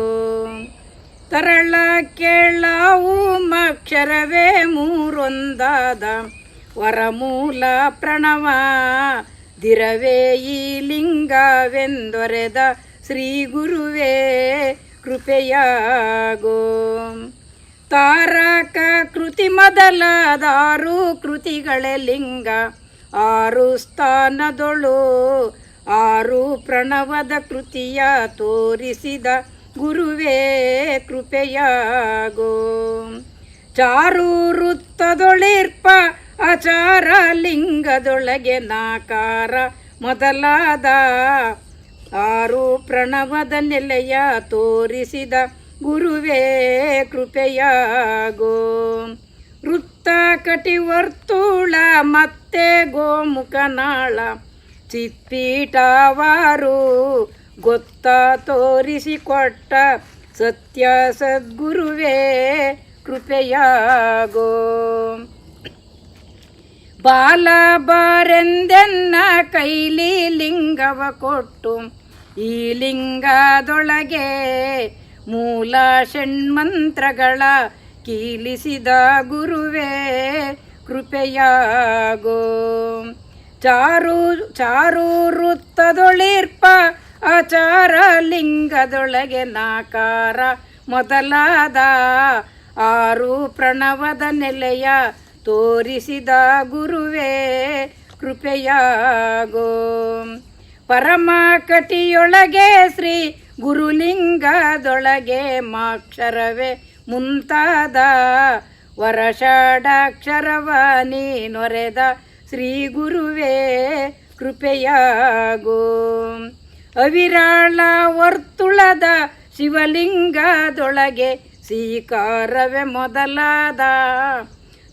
ತರಳ ಕೇಳವು ಅಕ್ಷರವೇ ಮೂರೊಂದಾದ ವರಮೂಲ ಪ್ರಣವ ದಿರವೇ ಈ ಲಿಂಗವೆಂದೊರೆದ ಶ್ರೀ ಗುರುವೇ ಕೃಪೆಯಾಗೋ. ತಾರಕ ಕೃತಿ ಮೊದಲಾದಾರು ಕೃತಿಗಳೇ ಲಿಂಗ, ಆರು ಸ್ಥಾನದೊಳು ಆರು ಪ್ರಣವದ ಕೃತಿಯ ತೋರಿಸಿದ ಗುರುವೇ ಕೃಪೆಯಾಗೋ. ಚಾರು ವೃತ್ತದೊಳಿರ್ಪ ಆಚಾರ ಲಿಂಗದೊಳಗೆ ನಾಕಾರ ಮೊದಲಾದ ಆರು ಪ್ರಣವದ ನೆಲೆಯ ತೋರಿಸಿದ ಗುರುವೇ ಕೃಪೆಯಾಗೋ. ವೃತ್ತ ಕಟಿವರ್ತುಳ ಮತ್ತೆ ಗೋಮುಖನಾಳ ಚಿತ್ಪೀಠವಾರು ಗೊತ್ತ ತೋರಿಸಿಕೊಟ್ಟ ಸತ್ಯ ಸದ್ಗುರುವೇ ಕೃಪೆಯಾಗೋ. ಬಾಲ ಬಾರೆಂದೆನ್ನ ಕೈಲಿ ಲಿಂಗವ ಕೊಟ್ಟು ಈ ಲಿಂಗದೊಳಗೆ ಮೂಲ ಷಣ್ಮಂತ್ರಗಳ ಕೀಲಿಸಿದ ಗುರುವೇ ಕೃಪೆಯಾಗೋ. ಚಾರು ವೃತ್ತದೊಳಿರ್ಪ ಆಚಾರ ಲಿಂಗದೊಳಗೆ ನಾಕಾರ ಮೊದಲಾದ ಆರು ಪ್ರಣವದ ನೆಲೆಯ ತೋರಿಸಿದ ಗುರುವೇ ಕೃಪೆಯಾಗೋ. ಪರಮ ಕಟಿಯೊಳಗೆ ಶ್ರೀ ಗುರುಲಿಂಗದೊಳಗೆ ಮಾಕ್ಷರವೇ ಮುಂತಾದ ವರಷಾಢಾಕ್ಷರವ ನೀನೊರೆದ ಶ್ರೀ ಗುರುವೇ ಕೃಪೆಯಾಗೋ. ಅವಿರಾಳ ವರ್ತುಳದ ಶಿವಲಿಂಗದೊಳಗೆ ಸ್ವೀಕಾರವೇ ಮೊದಲಾದ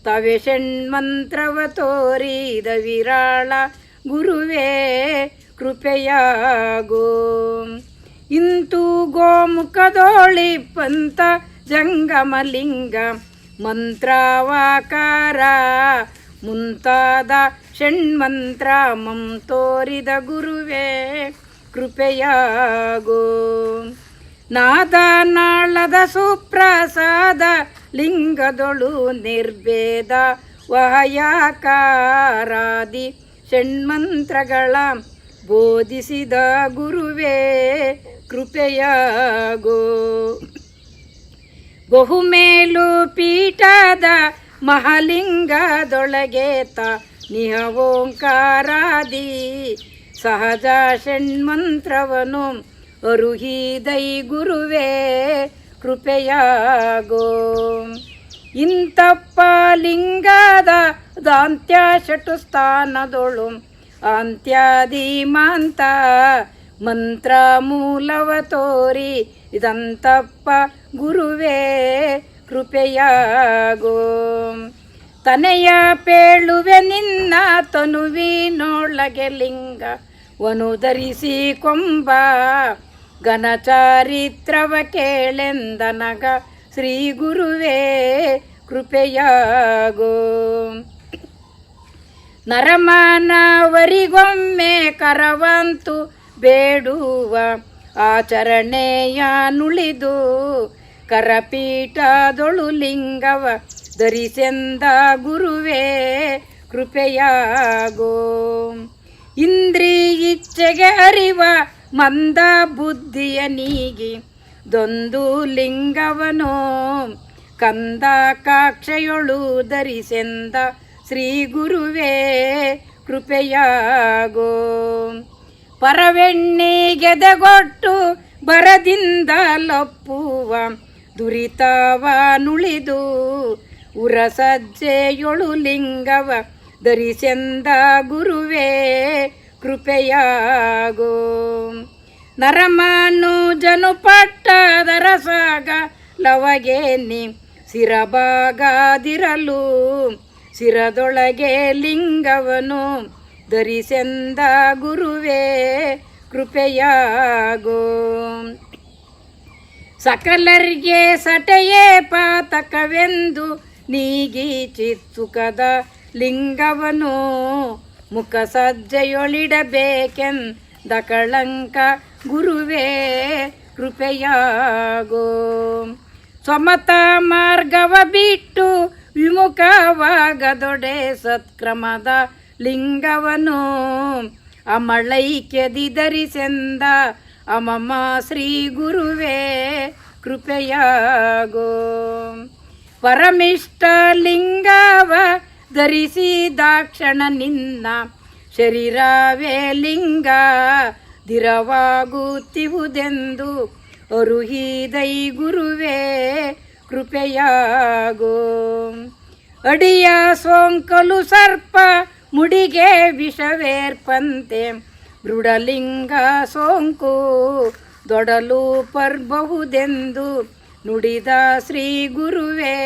ತವೆ ಷಣ್ಮಂತ್ರವ ತೋರಿದ ವಿರಾಳ ಗುರುವೇ ಕೃಪೆಯಾಗೋ. ಇಂತು ಗೋಮುಖದೋಳಿ ಪಂತ ಜಂಗಮಲಿಂಗ ಮಂತ್ರವಾಕಾರ ಮುಂತಾದ ಷಣ್ಮಂತ್ರ ಮಂ ತೋರಿದ ಗುರುವೇ ಕೃಪೆಯಾಗೋ. ನಾದ ನಾಳದ ಸುಪ್ರಸಾದ ಲಿಂಗದೊಳು ನಿರ್ಭೇದ ವಹಯಾಕಾರಾದಿ ಷಣ್ಮಂತ್ರಗಳ ಬೋಧಿಸಿದ ಗುರುವೇ ಕೃಪೆಯಾಗೋ. ಬಹುಮೇಲು ಪೀಠದ ಮಹಾಲಿಂಗದೊಳಗೆ ತ ನಿಹ ಓಂಕಾರಾದಿ ಸಹಜ ಷಣ್ಮಂತ್ರವನು ಅರುಹಿದೈ ಗುರುವೇ ಕೃಪೆಯಾಗೋ. ಇಂತಪ್ಪ ಲಿಂಗದ ದಾಂತ್ಯ ಷಟು ಸ್ಥಾನದೊಳು ಅಂತ್ಯಾದಿಮಾಂತ ಮಂತ್ರ ಮೂಲವ ತೋರಿ ಇದಂತಪ್ಪ ಗುರುವೇ ಕೃಪೆಯಾಗೋ. ತನೆಯ ಪೇಳುವೆ ನಿನ್ನ ತನುವಿನೊಳಗೆ ಲಿಂಗ ವನುಧರಿಸಿ ಕೊಂಬ ಘನಚಾರಿತ್ರವ ಕೇಳೆಂದನಗ ಶ್ರೀ ಗುರುವೇ ಕೃಪೆಯಾಗೋ. ನರಮಾನವರಿಗೊಮ್ಮೆ ಕರವಂತು ಬೇಡುವ ಆಚರಣೆಯ ನುಳಿದು ಕರಪೀಠದೊಳು ಲಿಂಗವ ಧರಿಸೆಂದ ಗುರುವೇ ಕೃಪೆಯಾಗೋ. ಇಂದ್ರಿಯಿಚ್ಛೆಗೆ ಅರಿವ ಮಂದ ಬುದ್ಧಿಯ ನೀಗಿ ದೊಂದು ಲಿಂಗವನೋ ಕಂದ ಕಾಕ್ಷೆಯೊಳು ಧರಿಸೆಂದ ಶ್ರೀ ಗುರುವೇ ಕೃಪೆಯಾಗೋ. ಪರವೆಣ್ಣಿಗೆದೆಗೊಟ್ಟು ಬರದಿಂದ ಲೊಪ್ಪುವ ದುರಿತವ ನುಳಿದು ಉರಸಜ್ಜೆಯೊಳು ಲಿಂಗವ ಧರಿಸೆಂದ ಗುರುವೇ ಕೃಪೆಯಾಗೋ. ನರಮಾನುಜನು ಪಟ್ಟದರಸಾಗ ಲವಗೇನಿ ಶಿರಭಾಗದಿರಲು ಶಿರದೊಳಗೆ ಲಿಂಗವನು ಧರಿಸೆಂದ ಗುರುವೇ ಕೃಪೆಯಾಗೋ. ಸಕಲರಿಗೆ ಸಟೆಯೇ ಪಾತಕವೆಂದು ನೀಗಿ ಚಿತ್ತುಕದ ಲಿಂಗವನು ಮುಖ ಸಜ್ಜೆಯೊಳಿಡಬೇಕೆಂದ ಕಳಂಕ ಗುರುವೇ ಕೃಪೆಯಾಗೋ. ಸ್ವಮತ ಮಾರ್ಗವ ಬಿಟ್ಟು ವಿಮುಖವಾಗದೊಡೆ ಸತ್ಕ್ರಮದ ಲಿಂಗವನು ಅಮಳೈಕ್ಯದಿ ಧರಿಸೆಂದ ಅಮಮ ಶ್ರೀ ಗುರುವೇ ಕೃಪೆಯಾಗೋ. ಪರಮಿಷ್ಟ ಲಿಂಗವ ಧರಿಸಿದಾಕ್ಷಣ ನಿನ್ನ ಶರೀರವೇ ಲಿಂಗ ದಿರವಾಗುತ್ತಿಹುದೆಂದು ಅರುಹಿದೈ ಗುರುವೇ ಕೃಪೆಯಾಗೋ. ಅಡಿಯ ಸೋಂಕಲು ಸರ್ಪ ಮುಡಿಗೆ ವಿಷವೇರ್ಪಂತೆ ಮೃಡಲಿಂಗ ಸೋಂಕು ದೊಡಲು ಪರ್ಬಹುದೆಂದು ನುಡಿದ ಶ್ರೀ ಗುರುವೇ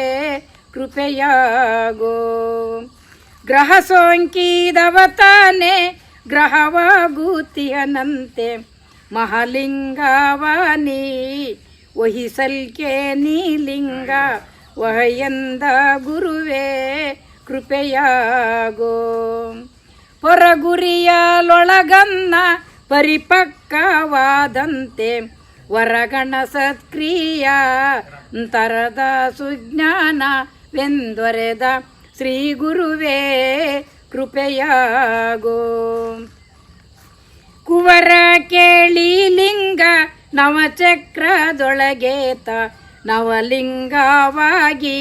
ಕೃಪೆಯಾಗೋ. ಗ್ರಹ ಸೋಂಕಿದವ ತಾನೇ ಗ್ರಹವಾಗುತ್ತಿಯನಂತೆ ಮಹಾಲಿಂಗವಾನಿ ವಹಿಸಲ್ಕೆ ನೀಲಿಂಗ ವಹಯಂದ ಗುರುವೇ ಕೃಪೆಯಾಗೋ. ಹೊರಗುರಿಯಲೊಳಗನ್ನ ಪರಿಪಕ್ವವಾದಂತೆ ವರಗಣ ಸತ್ಕ್ರಿಯ ಅಂತರದ ಸುಜ್ಞಾನವೆಂದೊರೆದ ಶ್ರೀ ಗುರುವೇ ಕೃಪೆಯಾಗೋ. ಕುವರ ಕೇಳಿ ಲಿಂಗ ನವಚಕ್ರದೊಳಗೇತ ನವಲಿಂಗವಾಗಿ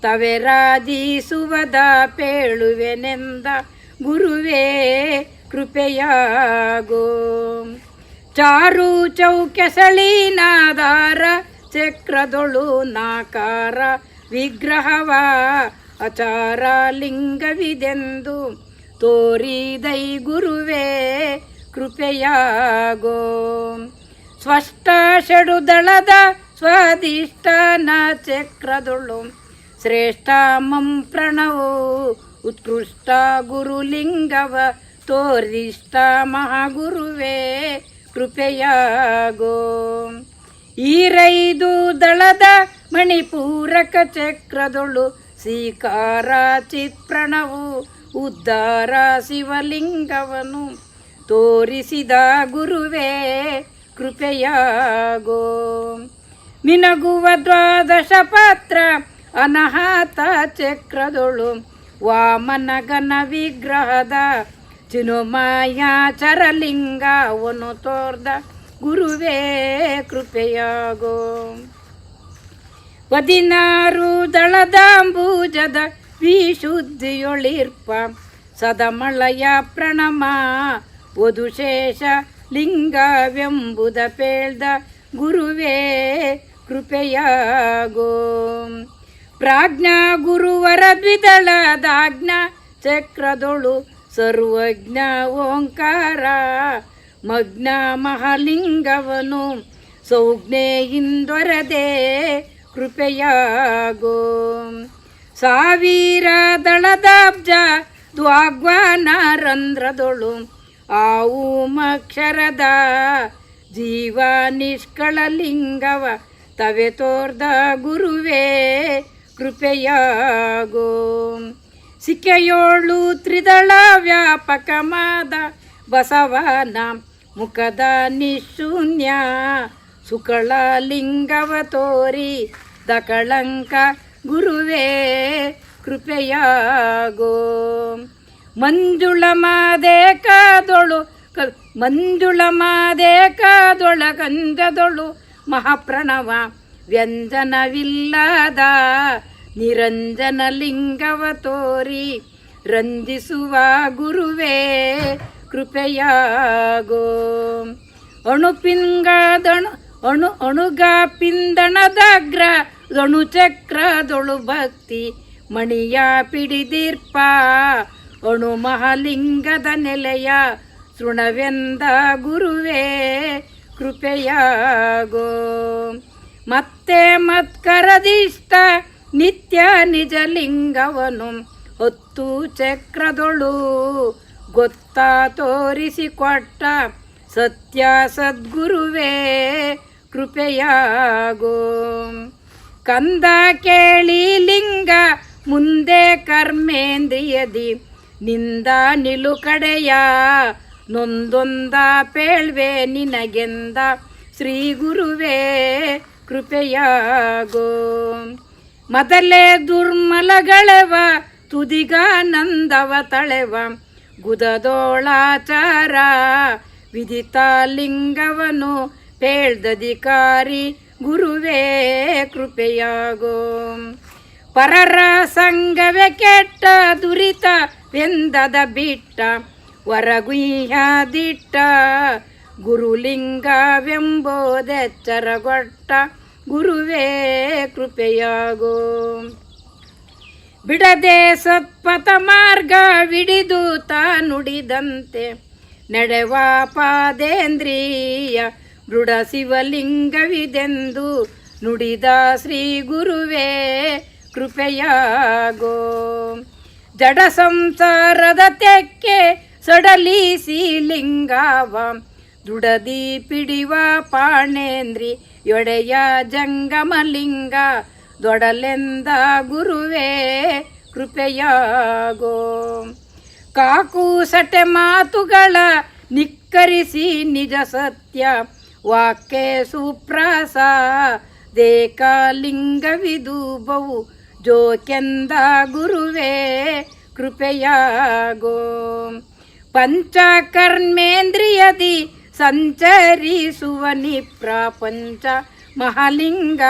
ತವೆರಾದಿಸುವದ ಪೇಳುವೆನೆಂದ ಗುರುವೇ ಕೃಪೆಯಾಗೋ. ಚಾರು ಚೌಕೆಸಳಿನಾದಾರ ಚಕ್ರದೊಳು ನಾಕಾರ ವಿಗ್ರಹವ ಅಚಾರ ಲಿಂಗವಿದೆಂದು ತೋರಿದೈ ಗುರುವೇ ಕೃಪೆಯಾಗೋ. ಸ್ಪಷ್ಟ ಷಡುದಳದ ಸ್ವಾದಿಷ್ಟನ ಚಕ್ರದೊಳು ಶ್ರೇಷ್ಠ ಮಂ ಪ್ರಣವೋ ಉತ್ಕೃಷ್ಟ ಗುರುಲಿಂಗವ ತೋರಿಷ್ಟ ಮಹಾಗುರುವೇ ಕೃಪೆಯಾಗೋ. ಈರೈದು ದಳದ ಮಣಿಪೂರಕ ಚಕ್ರದೊಳು ಸ್ವೀಕಾರ ಚಿತ್ಪ್ರಣವು ಉದ್ಧಾರ ಶಿವಲಿಂಗವನು ತೋರಿಸಿದ ಗುರುವೇ ಕೃಪೆಯಾಗೋ. ಮಿನಗುವ ದ್ವಾದಶ ಪಾತ್ರ ಅನಹಾತ ಚಕ್ರದೊಳು ವಾಮನಗನ ವಿಗ್ರಹದ ಚಿನುಮಾಯಾಚರಲಿಂಗವನು ತೋರ್ದ ಗುರುವೇ ಕೃಪೆಯಾಗೋ. 16 ದಳದಾಂಬೂಜದ ವಿಶುದ್ಧಿಯೊಳಿರ್ಪ ಸದಮಳಯ ಪ್ರಣಮ ವಧುಶೇಷ ಲಿಂಗವೆಂಬುದ ಪೇಳ್ದ ಗುರುವೇ ಕೃಪೆಯಾಗೋ. ಪ್ರಾಜ್ಞಾ ಗುರುವರ ದ್ವಿದಳದಾಜ್ಞಾ ಚಕ್ರದೊಳು ಸರ್ವಜ್ಞ ಓಂಕಾರ ಮಗ್ನ ಮಹಾಲಿಂಗವನು ಸೌಜ್ಞೆಯಿಂದೊರದೆ ಕೃಪೆಯಾಗೋ. ಸಾವಿರ ದಳದಾಬ್ಜ ದ್ವಾಗ್ವಾನ ರಂಧ್ರದೊಳು ಆವು ಮಕ್ಷರದ ಜೀವ ನಿಷ್ಕಳ ಲಿಂಗವ ತವೆ ತೋರ್ದ ಗುರುವೇ ಕೃಪೆಯಾಗೋ. ಸಿಕ್ಕೆಯೋಳು ತ್ರಿದಳ ವ್ಯಾಪಕವಾದ ಬಸವನ ಮುಖದ ನಿಶೂನ್ಯ ಸುಕಳ ಲಿಂಗವ ತೋರಿ ದಕಳಂಕ ಗುರುವೇ ಕೃಪೆಯಾಗೋ. ಮಂಜುಳ ಮಾದೇಕದೊಳಗಂಧದೊಳು ಮಹಾಪ್ರಣವ ವ್ಯಂಜನವಿಲ್ಲದ ನಿರಂಜನ ಲಿಂಗವ ತೋರಿ ರಂಜಿಸುವ ಗುರುವೇ ಕೃಪೆಯಾಗೋ. ಅಣುಗ ಪಿಂದಣದಗ್ರ ಚಕ್ರದೊಳು ಭಕ್ತಿ ಮಣಿಯ ಪಿಡಿದಿರ್ಪ ಅಣು ಮಹಾಲಿಂಗದ ನೆಲೆಯ ಶೃಣವೆಂದ ಗುರುವೇ ಕೃಪೆಯಾಗೋ. ಮತ್ತೆ ಮತ್ಕರದಿಷ್ಟ ನಿತ್ಯ ನಿಜ ಲಿಂಗವನು ಹೊತ್ತು ಚಕ್ರದೊಳು ಗೊತ್ತಾ ತೋರಿಸಿಕೊಟ್ಟ ಸತ್ಯ ಸದ್ಗುರುವೇ ಕೃಪೆಯಾಗೋ. ಕಂದ ಕೇಳಿ ಲಿಂಗ ಮುಂದೆ ಕರ್ಮೇಂದ್ರಿಯದಿ ನಿಂದ ನಿಲುಕಡೆಯ ನೊಂದೊಂದ ಪೇಳ್ವೆ ನಿನಗೆಂದ ಶ್ರೀ ಗುರುವೇ ಕೃಪೆಯಾಗೋ. ಮೊದಲೇ ದುರ್ಮಲಗಳೆವ ತುದಿಗಾನಂದವ ತಳೆವ ಗುದದೋಳಾಚಾರ ವಿದಿತ ಲಿಂಗವನು ಪೇಳ್ದಧಿಕಾರಿ ಗುರುವೇ ಕೃಪೆಯಾಗೋ. ಪರರ ಸಂಗವೇ ಕೆಟ್ಟ ದುರಿತವೆಂದದ ಬಿಟ್ಟ ಹೊರಗುಯ್ಯದಿಟ್ಟ ಗುರುಲಿಂಗವೆಂಬೋದೆಚ್ಚರಗೊಟ್ಟ ಗುರುವೇ ಕೃಪೆಯಾಗೋ. ಬಿಡದೆ ಸತ್ಪಥ ಮಾರ್ಗವಿಡಿದು ನುಡಿದಂತೆ ನಡೆವ ಪಾದೇಂದ್ರಿಯ ದೃಢ ಶಿವಲಿಂಗವಿದೆಂದು ನುಡಿದ ಶ್ರೀ ಗುರುವೇ ಕೃಪೆಯಾಗೋ. ಜಡ ಸಂಸಾರದ ತೆಕ್ಕೆ ಸಡಲಿಸಿ ಲಿಂಗವ ದುಡದಿ ಪಿಡಿವ ಪಾಣೇಂದ್ರಿ ಯೊಡೆಯ ಜಂಗಮಲಿಂಗ ದೊಡಲೆಂದ ಗುರುವೇ ಕೃಪೆಯಾಗೋ. ಕಾಕು ಸಟೆ ಮಾತುಗಳ ನಿಕ್ಕರಿಸಿ ನಿಜ ಸತ್ಯ ವಾಕ್ಯ ಸುಪ್ರಾಸ ದೇಕಲಿಂಗವಿದು ಬಹು ಜೋಕೆಂದ ಗುರುವೇ ಕೃಪೆಯಾಗೋ. ಪಂಚಕರ್ಮೇಂದ್ರಿಯದಿ ಸಂಚರಿಸುವ ನಿಪ್ರಪಂಚ ಮಹಾಲಿಂಗ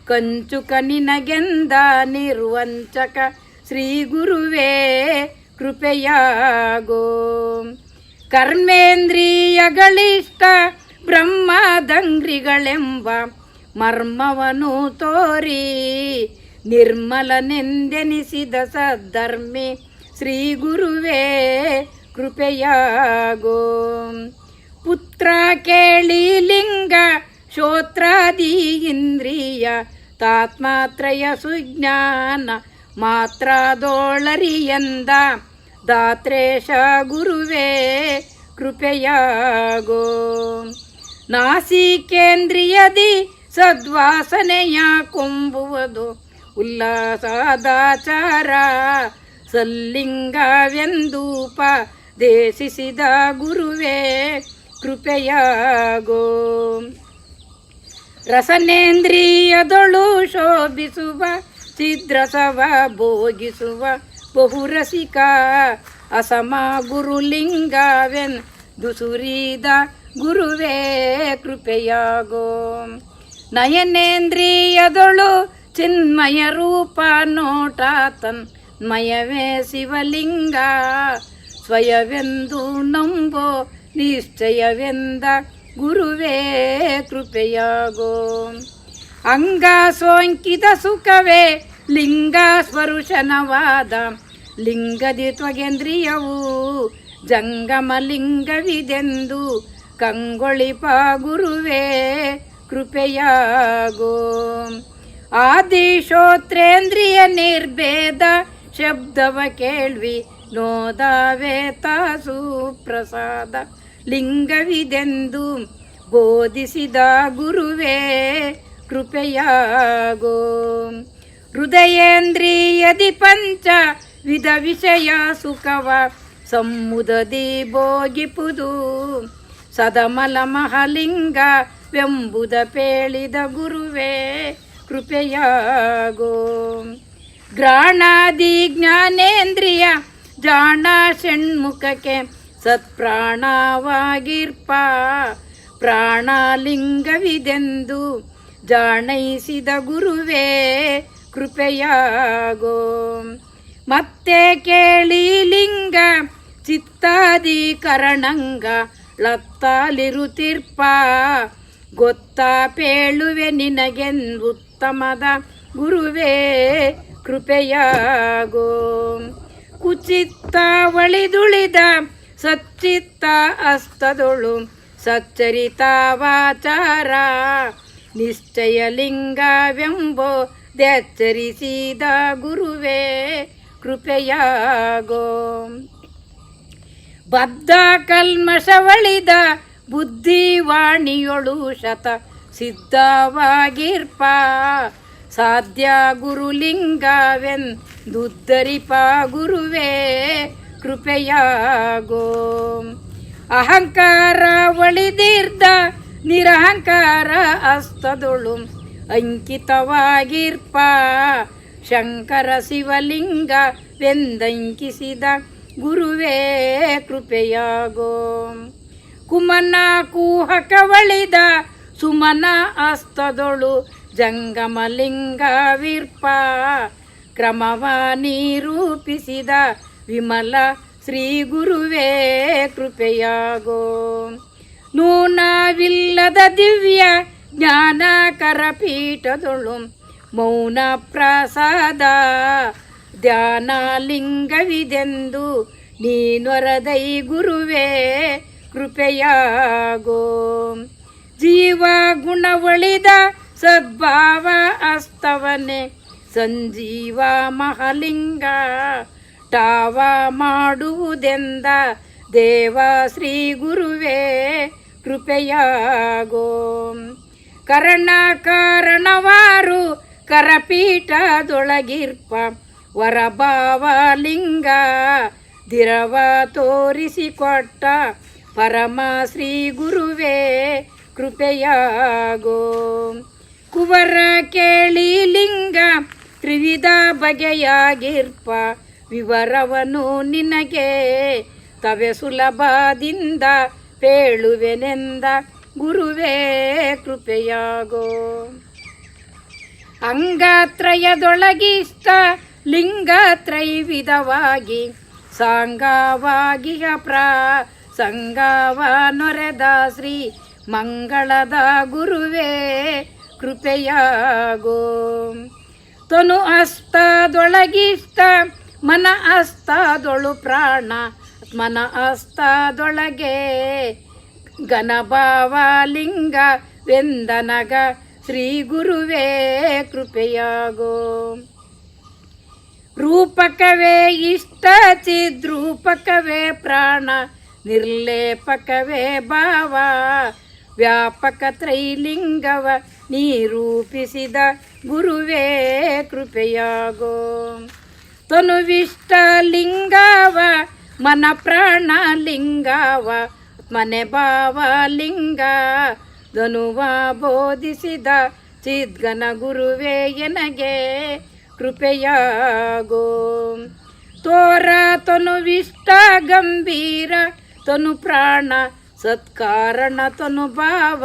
ಕಂಚುಕ ನಿನಗೆಂದ ನಿರ್ವಂಚಕ ಶ್ರೀ ಗುರುವೇ ಕೃಪೆಯಾಗೋ. ಕರ್ಮೇಂದ್ರಿಯಗಳಿಷ್ಟ ಬ್ರಹ್ಮದಂಗ್ರಿಗಳೆಂಬ ಮರ್ಮವನು ತೋರಿ ನಿರ್ಮಲನೆಂದೆನಿಸಿದ ಸದ್ಧರ್ಮಿ ಶ್ರೀ ಗುರುವೇ ಕೃಪೆಯಾಗೋ. ಪುತ್ರ ಕೇಳಿ ಲಿಂಗ ಶ್ರೋತ್ರಾದಿ ಇಂದ್ರಿಯ ತಾತ್ಮಾತ್ರಯ ಸುಜ್ಞಾನ ಮಾತ್ರದೋಳರಿಯಂದ ದಾತ್ರೇಶ ಗುರುವೇ ಕೃಪೆಯಾಗೋ. ನಾಸಿಕೇಂದ್ರಿಯದಿ ಸದ್ವಾಸನೆಯ ಕೊಂಬುವುದು ಉಲ್ಲಾಸದಾಚಾರ ಸಲ್ಲಿಂಗವೆಂದೂಪ ದೇಶಿಸಿದ ಗುರುವೇ ಕೃಪೆಯಾಗೋ. ರಸನೇಂದ್ರಿಯದೊಳು ಶೋಭಿಸುವ ಚಿದ್ರಸವ ಭೋಗಿಸುವ ಬಹುರಸಿಕ ಅಸಮ ಗುರುಲಿಂಗವೆಂದು ಸುರಿದ ಗುರುವೇ ಕೃಪೆಯಾಗೋ. ನಯನೇಂದ್ರಿಯದೊಳು ಚಿನ್ಮಯ ರೂಪ ನೋಟ ತನ್ಮಯವೇ ಶಿವಲಿಂಗ ಸ್ವಯವೆಂದು ನಂಬೋ ನಿಶ್ಚಯವೆಂದ ಗುರುವೇ ಕೃಪೆಯಾಗೋ. ಅಂಗ ಸೋಂಕಿತ ಸುಖವೇ ಲಿಂಗ ಸ್ವರುಷನವಾದ ಲಿಂಗದಿ ತ್ವಗೇಂದ್ರಿಯವು ಜಂಗಮ ಲಿಂಗವಿದೆಂದು ಕಂಗೊಳಿಪ ಗುರುವೇ ಕೃಪೆಯಾಗೋ. ಆದಿಶೋತ್ರೇಂದ್ರಿಯ ನಿರ್ಭೇದ ಶಬ್ದವ ಕೇಳ್ವಿ ನೋದಾವೆ ತಾಸು ಪ್ರಸಾದ ಲಿಂಗವಿದೆಂದು ಬೋಧಿಸಿದ ಗುರುವೇ ಕೃಪೆಯಾಗೋ. ಹೃದಯೇಂದ್ರಿಯದಿ ಪಂಚ ವಿಧ ವಿಷಯ ಸುಖವ ಸಮುದದಿ ಭೋಗಿಪುದು. ಸದಮಲ ಮಹಲಿಂಗವೆಂಬುದ ಪೇಳಿದ ಗುರುವೇ ಕೃಪೆಯಾಗೋ. ಗ್ರಾಣಾದಿ ಜ್ಞಾನೇಂದ್ರಿಯ ಜಾಣ ಷಣ್ಮುಖಕ್ಕೆ ಸತ್ಪ್ರಾಣವಾಗಿರ್ಪ. ಪ್ರಾಣಲಿಂಗವಿದೆಂದು ಜಾಣೈಸಿದ ಗುರುವೇ ಕೃಪೆಯಾಗೋ. ಮತ್ತೆ ಕೇಳಿ ಲಿಂಗ ಚಿತ್ತಾದಿ ಕರಣಂಗ ಲತ್ತಾಲಿರುತ್ತಿರ್ಪ. ಗೊತ್ತಾ ಪೇಳುವೆ ನಿನಗೆಂದುತ್ತಮದ ಗುರುವೇ ಕೃಪೆಯಾಗೋ. ಕುಚಿತ್ತ ಒಳಿದುಳಿದ ಸಚ್ಚಿತ್ತ ಹಸ್ತದೊಳು ಸಚ್ಚರಿತ ವಾಚಾರ. ನಿಶ್ಚಯ ಲಿಂಗವೆಂಬೋ ದೆಚ್ಚರಿಸಿದ ಗುರುವೇ ಕೃಪೆಯಾಗೋ. ಬದ್ಧ ಕಲ್ಮಶವಳಿದ ಬುದ್ಧಿವಾಣಿಯೊಳು ಶತ ಸಿದ್ಧವಾಗಿರ್ಪ. ಸಾಧ್ಯ ಗುರುಲಿಂಗವೆಂದುದ್ಧರಿಪ ಗುರುವೇ ಕೃಪೆಯಾಗೋ. ಅಹಂಕಾರ ಒಳಿದಿರ್ದ ನಿರಹಂಕಾರ ಹಸ್ತದೊಳು ಅಂಕಿತವಾಗಿರ್ಪ. ಶಂಕರ ಶಿವಲಿಂಗವೆಂದಂಕಿಸಿದ ಗುರುವೇ ಕೃಪೆಯಾಗೋ. ಕುಮನ ಕುಹಕವಳಿದ ಸುಮನ ಹಸ್ತದೊಳು ಜಂಗಮಲಿಂಗವಿರ್ಪ. ಕ್ರಮವ ನಿರೂಪಿಸಿದ ವಿಮಲ ಶ್ರೀ ಗುರುವೇ ಕೃಪೆಯಾಗೋ. ನೂನವಿಲ್ಲದ ದಿವ್ಯ ಜ್ಞಾನಕರ ಪೀಠದೊಳು ಮೌನ ಪ್ರಸಾದ. ಧ್ಯಾನಲಿಂಗವಿದೆಂದು ನೀನೊರದೈ ಗುರುವೇ ಕೃಪೆಯಾಗೋ. ಜೀವ ಗುಣವಳಿದ ಸದ್ಭಾವ ಹಸ್ತವನೆ ಸಂಜೀವ ಮಹಾಲಿಂಗ. ಟಾವ ಮಾಡುವುದೆಂದ ದೇವ ಶ್ರೀ ಗುರುವೇ ಕೃಪೆಯಾಗೋ. ಕರಣ ಕಾರಣವಾರು ಕರಪೀಠದೊಳಗಿರ್ಪ. ವರಭಾವಲಿಂಗ ದಿರವ ತೋರಿಸಿಕೊಟ್ಟ ಪರಮ ಶ್ರೀ ಗುರುವೇ ಕೃಪೆಯಾಗೋ. ಕುವರ ಕೇಳಿ ಲಿಂಗ ತ್ರಿವಿಧ ಬಗೆಯಾಗಿರ್ಪ. ವಿವರವನು ನಿನಗೆ ತವೆ ಸುಲಭದಿಂದ ಪೇಳುವೆನೆಂದ ಗುರುವೇ ಕೃಪೆಯಾಗೋ. ಅಂಗತ್ರಯದೊಳಗಿಷ್ಟ ಲಿಂಗತ್ರೈವಿಧವಾಗಿ ಸಾಂಗವಾಗಿಯ ಸಂಗವ ನೊರೆದ ಶ್ರೀ ಮಂಗಳದ ಗುರುವೇ ಕೃಪೆಯಾಗೋ. ತನು ಹಸ್ತದೊಳಗಿಷ್ಟ ಮನ ಹಸ್ತದೊಳು ಪ್ರಾಣ. ಮನ ಹಸ್ತದೊಳಗೆ ಘನಭಾವಲಿಂಗವೆಂದನಗ ಶ್ರೀ ಗುರುವೇ ಕೃಪೆಯಾಗೋ. ರೂಪಕವೇ ಇಷ್ಟ ಚಿದ್ರೂಪಕವೇ ಪ್ರಾಣ. ನಿರ್ಲೇಪಕವೇ ಭಾವ. ವ್ಯಾಪಕ ತ್ರೈಲಿಂಗವ ನಿರೂಪಿಸಿದ ಗುರುವೇ ಕೃಪೆಯಾಗೋ. ತನುವಿಷ್ಟ ಲಿಂಗವ ಮನ ಪ್ರಾಣ ಲಿಂಗವ ಮನೆ ಭಾವ ಲಿಂಗ. ಧನುವ ಬೋಧಿಸಿದ ಚಿದ್ಗನ ಗುರುವೇ ಎನಗೆ ಕೃಪೆಯಾಗೋ. ತೋರ ತನುವಿಷ್ಟ ಗಂಭೀರ ತನು ಪ್ರಾಣ ಸತ್ಕಾರಣ ತನು ಭಾವ.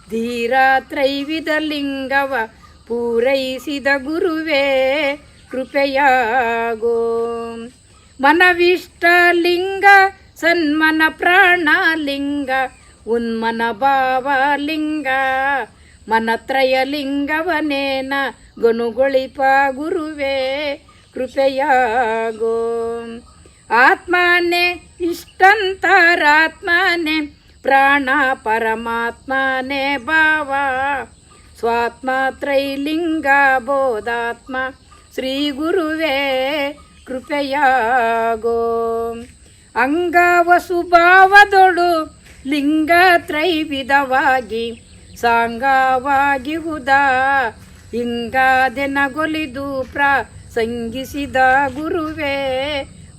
ಧೀರ ತ್ರೈವಿಧ ಲಿಂಗವ ಪೂರೈಸಿದ ಗುರುವೇ ಕೃಪೆಯಾಗೋ. ಮನವಿಷ್ಟ ಲಿಂಗ ಸನ್ಮನ ಪ್ರಾಣ ಲಿಂಗ. ಉನ್ಮನ ಭಾವ ಲಿಂಗ. ಮನತ್ರಯ ಲಿಂಗವನೇನ ಗನುಗೊಳಿಪ ಗುರುವೇ ಕೃಪೆಯಾಗೋ. ಆತ್ಮನೇ ಇಷ್ಟಂತರಾತ್ಮನೇ ಪ್ರಾಣ ಪರಮಾತ್ಮನೇ ಭಾವ. ಸ್ವಾತ್ಮ ತ್ರೈಲಿಂಗ ಬೋಧಾತ್ಮ ಶ್ರೀ ಗುರುವೇ ಕೃಪೆಯಾಗೋ. ಅಂಗವಸುಭಾವದೊಳು ಲಿಂಗ ತ್ರೈವಿಧವಾಗಿ ಸಾಂಗವಾಗಿಹುದ ಹಿಂಗಾದೆನಗೊಲಿದು ಸಂಗಿಸಿದ ಗುರುವೇ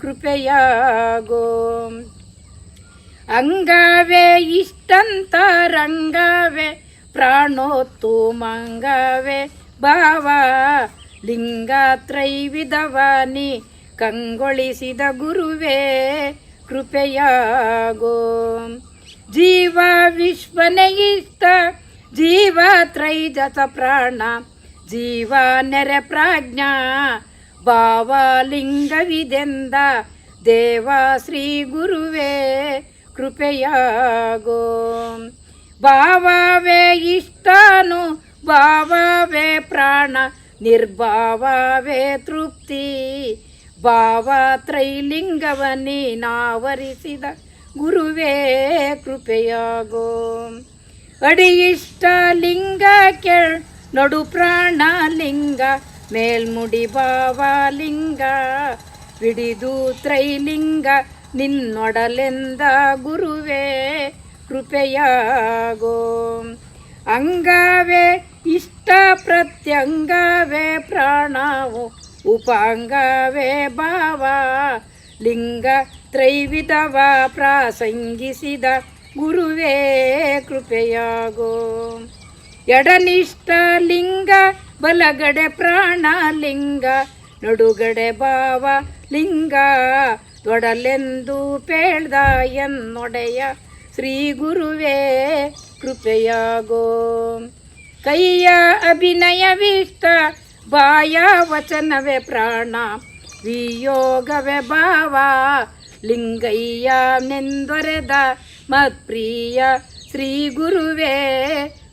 ಕೃಪೆಯಾಗೋ. ಅಂಗವೇ ಇಷ್ಟಂತರಂಗವೇ ಪ್ರಾಣೋತ್ತು ಮಂಗವೇ ಭಾವ ಲಿಂಗ ತ್ರೈವಿಧವನಿ ಕಂಗೊಳಿಸಿದ ಗುರುವೇ ಕೃಪೆಯಾಗೋ. ಜೀವ ವಿಶ್ವನೇ ಇಷ್ಟ ಜೀವ ತ್ರೈಜತ ಪ್ರಾಣ ಜೀವ ನೆರೆ ಪ್ರಾಜ್ಞಾ ಭಾವಲಿಂಗವಿದೆಂದ ದೇವ ಶ್ರೀ ಗುರುವೇ ಕೃಪೆಯಾಗೋ. ಭಾವವೇ ಇಷ್ಟನು ಭಾವವೇ ಪ್ರಾಣ ನಿರ್ಭಾವವೇ ತೃಪ್ತಿ ಭಾವ ತ್ರೈಲಿಂಗವನಿ ನಾವರಿಸಿದ ಗುರುವೇ ಕೃಪೆಯಾಗೋ. ಅಡಿಯಿಷ್ಟ ಲಿಂಗ ಕೆಳ್ ನಡು ಪ್ರಾಣ ಲಿಂಗ ಮೇಲ್ಮುಡಿ ಭಾವಲಿಂಗ ವಿಡಿದು ತ್ರೈಲಿಂಗ ನಿನ್ನೊಡಲೆಂದ ಗುರುವೇ ಕೃಪೆಯಾಗೋ. ಅಂಗವೇ ಇಷ್ಟ ಪ್ರತ್ಯಂಗವೇ ಪ್ರಾಣವು ಉಪಾಂಗವೇ ಭಾವ ಲಿಂಗ ತ್ರೈವಿಧವ ಪ್ರಾಸಂಗಿಸಿದ ಗುರುವೇ ಕೃಪೆಯಾಗೋ. ಎಡನಿಷ್ಠ ಲಿಂಗ ಬಲಗಡೆ ಪ್ರಾಣ ಲಿಂಗ ನಡುಗಡೆ ಭಾವ ಲಿಂಗ ತೊಡಲೆಂದು ಪೇಳ್ದ ಎನ್ನೊಡೆಯ ಶ್ರೀ ಗುರುವೇ ಕೃಪೆಯಾಗೋ. ಕೈಯ ಅಭಿನಯವಿಷ್ಟ ಬಾಯ ವಚನವೇ ಪ್ರಾಣ ವಿಯೋಗವೇ ಭಾವ ಲಿಂಗಯ್ಯ ನೆಂದೊರೆದ ಮತ್ಪ್ರಿಯ ಶ್ರೀ ಗುರುವೇ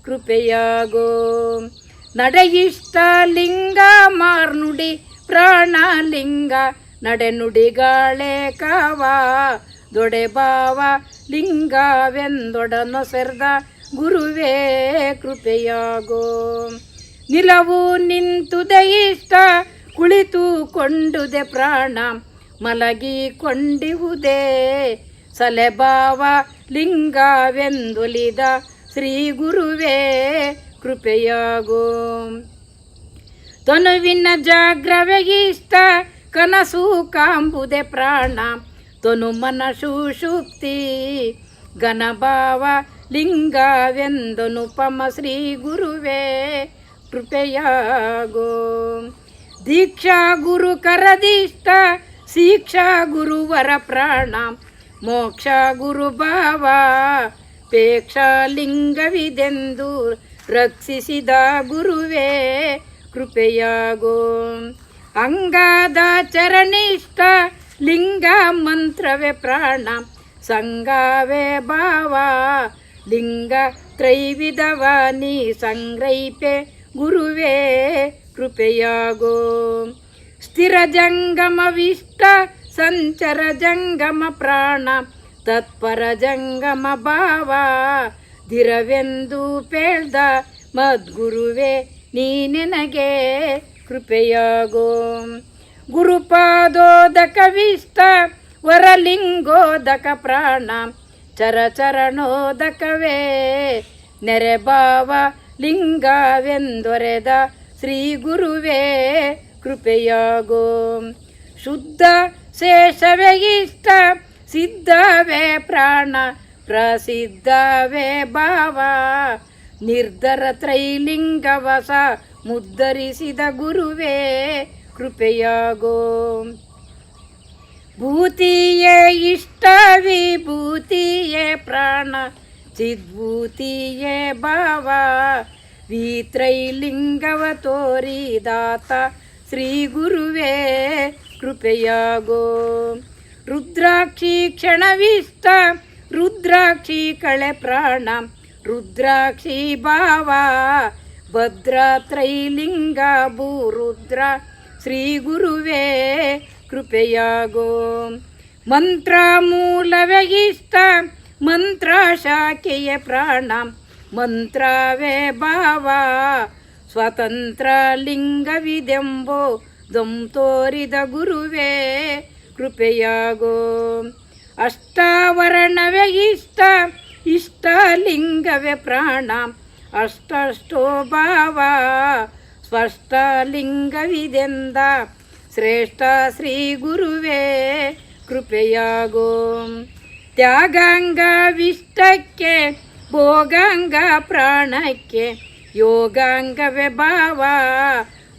ಕೃಪೆಯಾಗೋ. ನಡೆಯಿಷ್ಟ ಲಿಂಗ ಮಾರ್ನುಡಿ ಪ್ರಾಣ ಲಿಂಗ ನಡೆನುಡಿಗಾಳೆ ಕಾವ ದೊಡೆ ಭಾವ ಲಿಂಗವೆಂದೊಡನೊಸೆರ್ದ ಗುರುವೇ ಕೃಪೆಯಾಗೋ. ನಿಲವು ನಿಂತುದೆ ಇಷ್ಟ ಕುಳಿತುಕೊಂಡುದೆ ಪ್ರಾಣ ಮಲಗಿಕೊಂಡಿಹುದೇ ಸಲೆಭಾವ ಲಿಂಗವೆಂದೊಲಿದ ಶ್ರೀ ಗುರುವೇ ಕೃಪೆಯಾಗೋ. ತನುವಿನ ಜಾಗ್ರವೇ ಇಷ್ಟ ಕನಸು ಕಾಂಬುದೆ ಪ್ರಾಣ ತನು ಮನ ಸುಷುಪ್ತಿ ಘನಭಾವ ಲಿಂಗವೆಂದನುಪಮ ಶ್ರೀ ಗುರುವೇ ಕೃಪೆಯಾಗೋ. ದೀಕ್ಷಾ ಗುರು ಕರದಿಷ್ಟ ಶಿಕ್ಷಾ ಗುರುವರ ಪ್ರಾಣ ಮೋಕ್ಷ ಗುರು ಭಾವ ಪೇಕ್ಷ ಲಿಂಗವಿದೆಂದು ರಕ್ಷಿಸಿದ ಗುರುವೇ ಕೃಪೆಯಾಗೋ. ಅಂಗಾದ ಚರಣಿಷ್ಟ ಲಿಂಗ ಮಂತ್ರವೇ ಪ್ರಾಣ ಸಂಗವೇ ಭಾವ ಲಿಂಗ ತ್ರೈವಿಧವ ನೀ ಸಂಗ್ರಹಿಪೆ ಗುರುವೇ ಕೃಪೆಯಾಗೋ. ಸ್ಥಿರ ಜಂಗಮವಿಷ್ಟ ಸಂಚರ ಜಂಗಮ ಪ್ರಾಣ ತತ್ಪರ ಜಂಗಮ ಭಾವ ಧಿರವೆಂದು ಪೇಳ್ದ ಮದ್ಗುರುವೇ ನೀನೆನಗೆ ಕೃಪೆಯಾಗೋ. ಗುರುಪಾದೋದಕವಿಷ್ಟ ವರಲಿಂಗೋದಕ ಪ್ರಾಣ ಚರಣೋದಕವೇ ನೆರೆ ಭಾವ ಲಿಂಗವೆಂದೊರೆದ ಶ್ರೀ ಗುರುವೇ ಕೃಪೆಯಾಗೋ. ಶುದ್ಧ ಶೇಷವೇ ಇಷ್ಟ ಸಿದ್ಧವೇ ಪ್ರಾಣ ಪ್ರಸಿದ್ಧವೇ ಭಾವ ನಿರ್ಧರ ತ್ರೈಲಿಂಗವಸ ಮುದ್ದರಿಸಿದ ಗುರುವೇ ಕೃಪೆಯಾಗೋ. ಭೂತಿಯೇ ಇಷ್ಟ ವಿಭೂತಿಯೇ ಪ್ರಾಣ ಚಿದ್ಭೂತಿಯೇ ಭಾವ ವಿತ್ರೈಲಿಂಗವ ತೋರಿದಾತ ಶ್ರೀ ಗುರುವೇ ಕೃಪೆಯಾಗೋ. ರುದ್ರಾಕ್ಷಿ ಕ್ಷಣವಿಷ್ಟ ರುದ್ರಾಕ್ಷಿ ಕಳೆ ಪ್ರಾಣ ರುದ್ರಾಕ್ಷಿ ಭಾವ ಭದ್ರ ತ್ರೈಲಿಂಗ ಭೂರುದ್ರ ಶ್ರೀ ಗುರುವೇ ಕೃಪೆಯಾಗೋ. ಮಂತ್ರ ಮೂಲವೇ ಇಷ್ಟ ಮಂತ್ರ ಶಾಖೆಯ ಪ್ರಾಣ ಮಂತ್ರವೇ ಭಾವ ಸ್ವತಂತ್ರ ಲಿಂಗವಿದೆಂಬೋ ದಂ ತೋರಿದ ಗುರುವೇ ಕೃಪೆಯಾಗೋ. ಅಷ್ಟಾವರಣವೇ ಇಷ್ಟ ಇಷ್ಟಲಿಂಗವೇ ಪ್ರಾಣ ಅಷ್ಟಷ್ಟೋ ಭಾವ ಸ್ಪಷ್ಟ ಲಿಂಗವಿದೆಂದ ಶ್ರೇಷ್ಠ ಶ್ರೀ ಗುರುವೇ ಕೃಪೆಯಾಗೋ. ತ್ಯಾಗಾಂಗವಿಷ್ಟಕ್ಕೆ ಭೋಗಾಂಗ ಪ್ರಾಣಕ್ಕೆ ಯೋಗಾಂಗವೇ ಭಾವ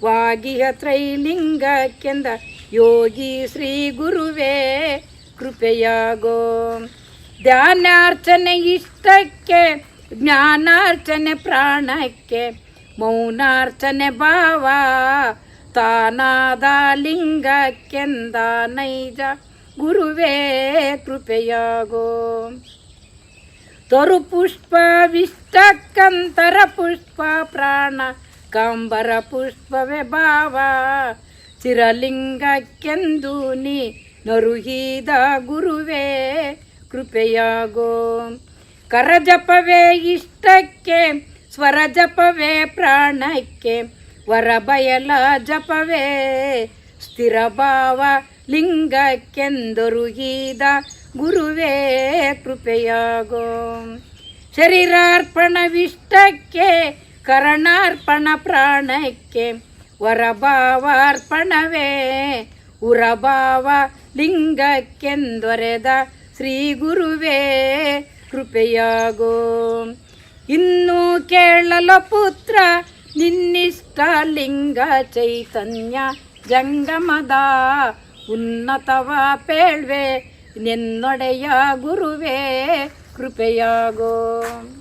ವಾಗಿಹ ತ್ರೈಲಿಂಗಕ್ಕೆಂದ ಯೋಗಿ ಶ್ರೀ ಗುರುವೇ ಕೃಪೆಯಾಗೋ. ಧ್ಯಾನಾರ್ಚನೆ ಇಷ್ಟಕ್ಕೆ ಜ್ಞಾನಾರ್ಚನೆ ಪ್ರಾಣಕ್ಕೆ ಮೌನಾರ್ಚನೆ ಭಾವ ತಾನಾದ ಲಿಂಗಕ್ಕೆಂದ ನೈಜ ಗುರುವೇ ಕೃಪೆಯಾಗೋ. ತೊರು ಪುಷ್ಪವಿಷ್ಟಕ್ಕಂತರ ಪುಷ್ಪ ಪ್ರಾಣ ಕಾಂಬರ ಪುಷ್ಪವೇ ಭಾವ ಚಿರಲಿಂಗಕ್ಕೆಂದು ನೀ ನರುಹಿದ ಗುರುವೇ ಕೃಪೆಯಾಗೋ. ಕರಜಪವೇ ಇಷ್ಟಕ್ಕೆ ಸ್ವರ ಜಪವೇ ಪ್ರಾಣಕ್ಕೆ ವರ ಬಯಲ ಜಪವೇ ಸ್ಥಿರ ಭಾವ ಲಿಂಗಕ್ಕೆಂದರುಹಿದ ಗುರುವೇ ಕೃಪೆಯಾಗೋ. ಶರೀರಾರ್ಪಣವಿಷ್ಟಕ್ಕೆ ಕರಣಾರ್ಪಣ ಪ್ರಾಣಕ್ಕೆ ವರಭಾವಾರ್ಪಣವೇ ಉರಭಾವ ಲಿಂಗಕ್ಕೆಂದೊರೆದ ಶ್ರೀ ಗುರುವೇ ಕೃಪೆಯಾಗೋ. ಇನ್ನು ಕೇಳಲು ಪುತ್ರ ನಿನ್ನಿಷ್ಟ ಲಿಂಗ ಚೈತನ್ಯ ಜಂಗಮದ ಉನ್ನತವ ಪೇಳ್ವೆ ನೆನ್ನೊಡೆಯ ಗುರುವೇ ಕೃಪೆಯಾಗೋ.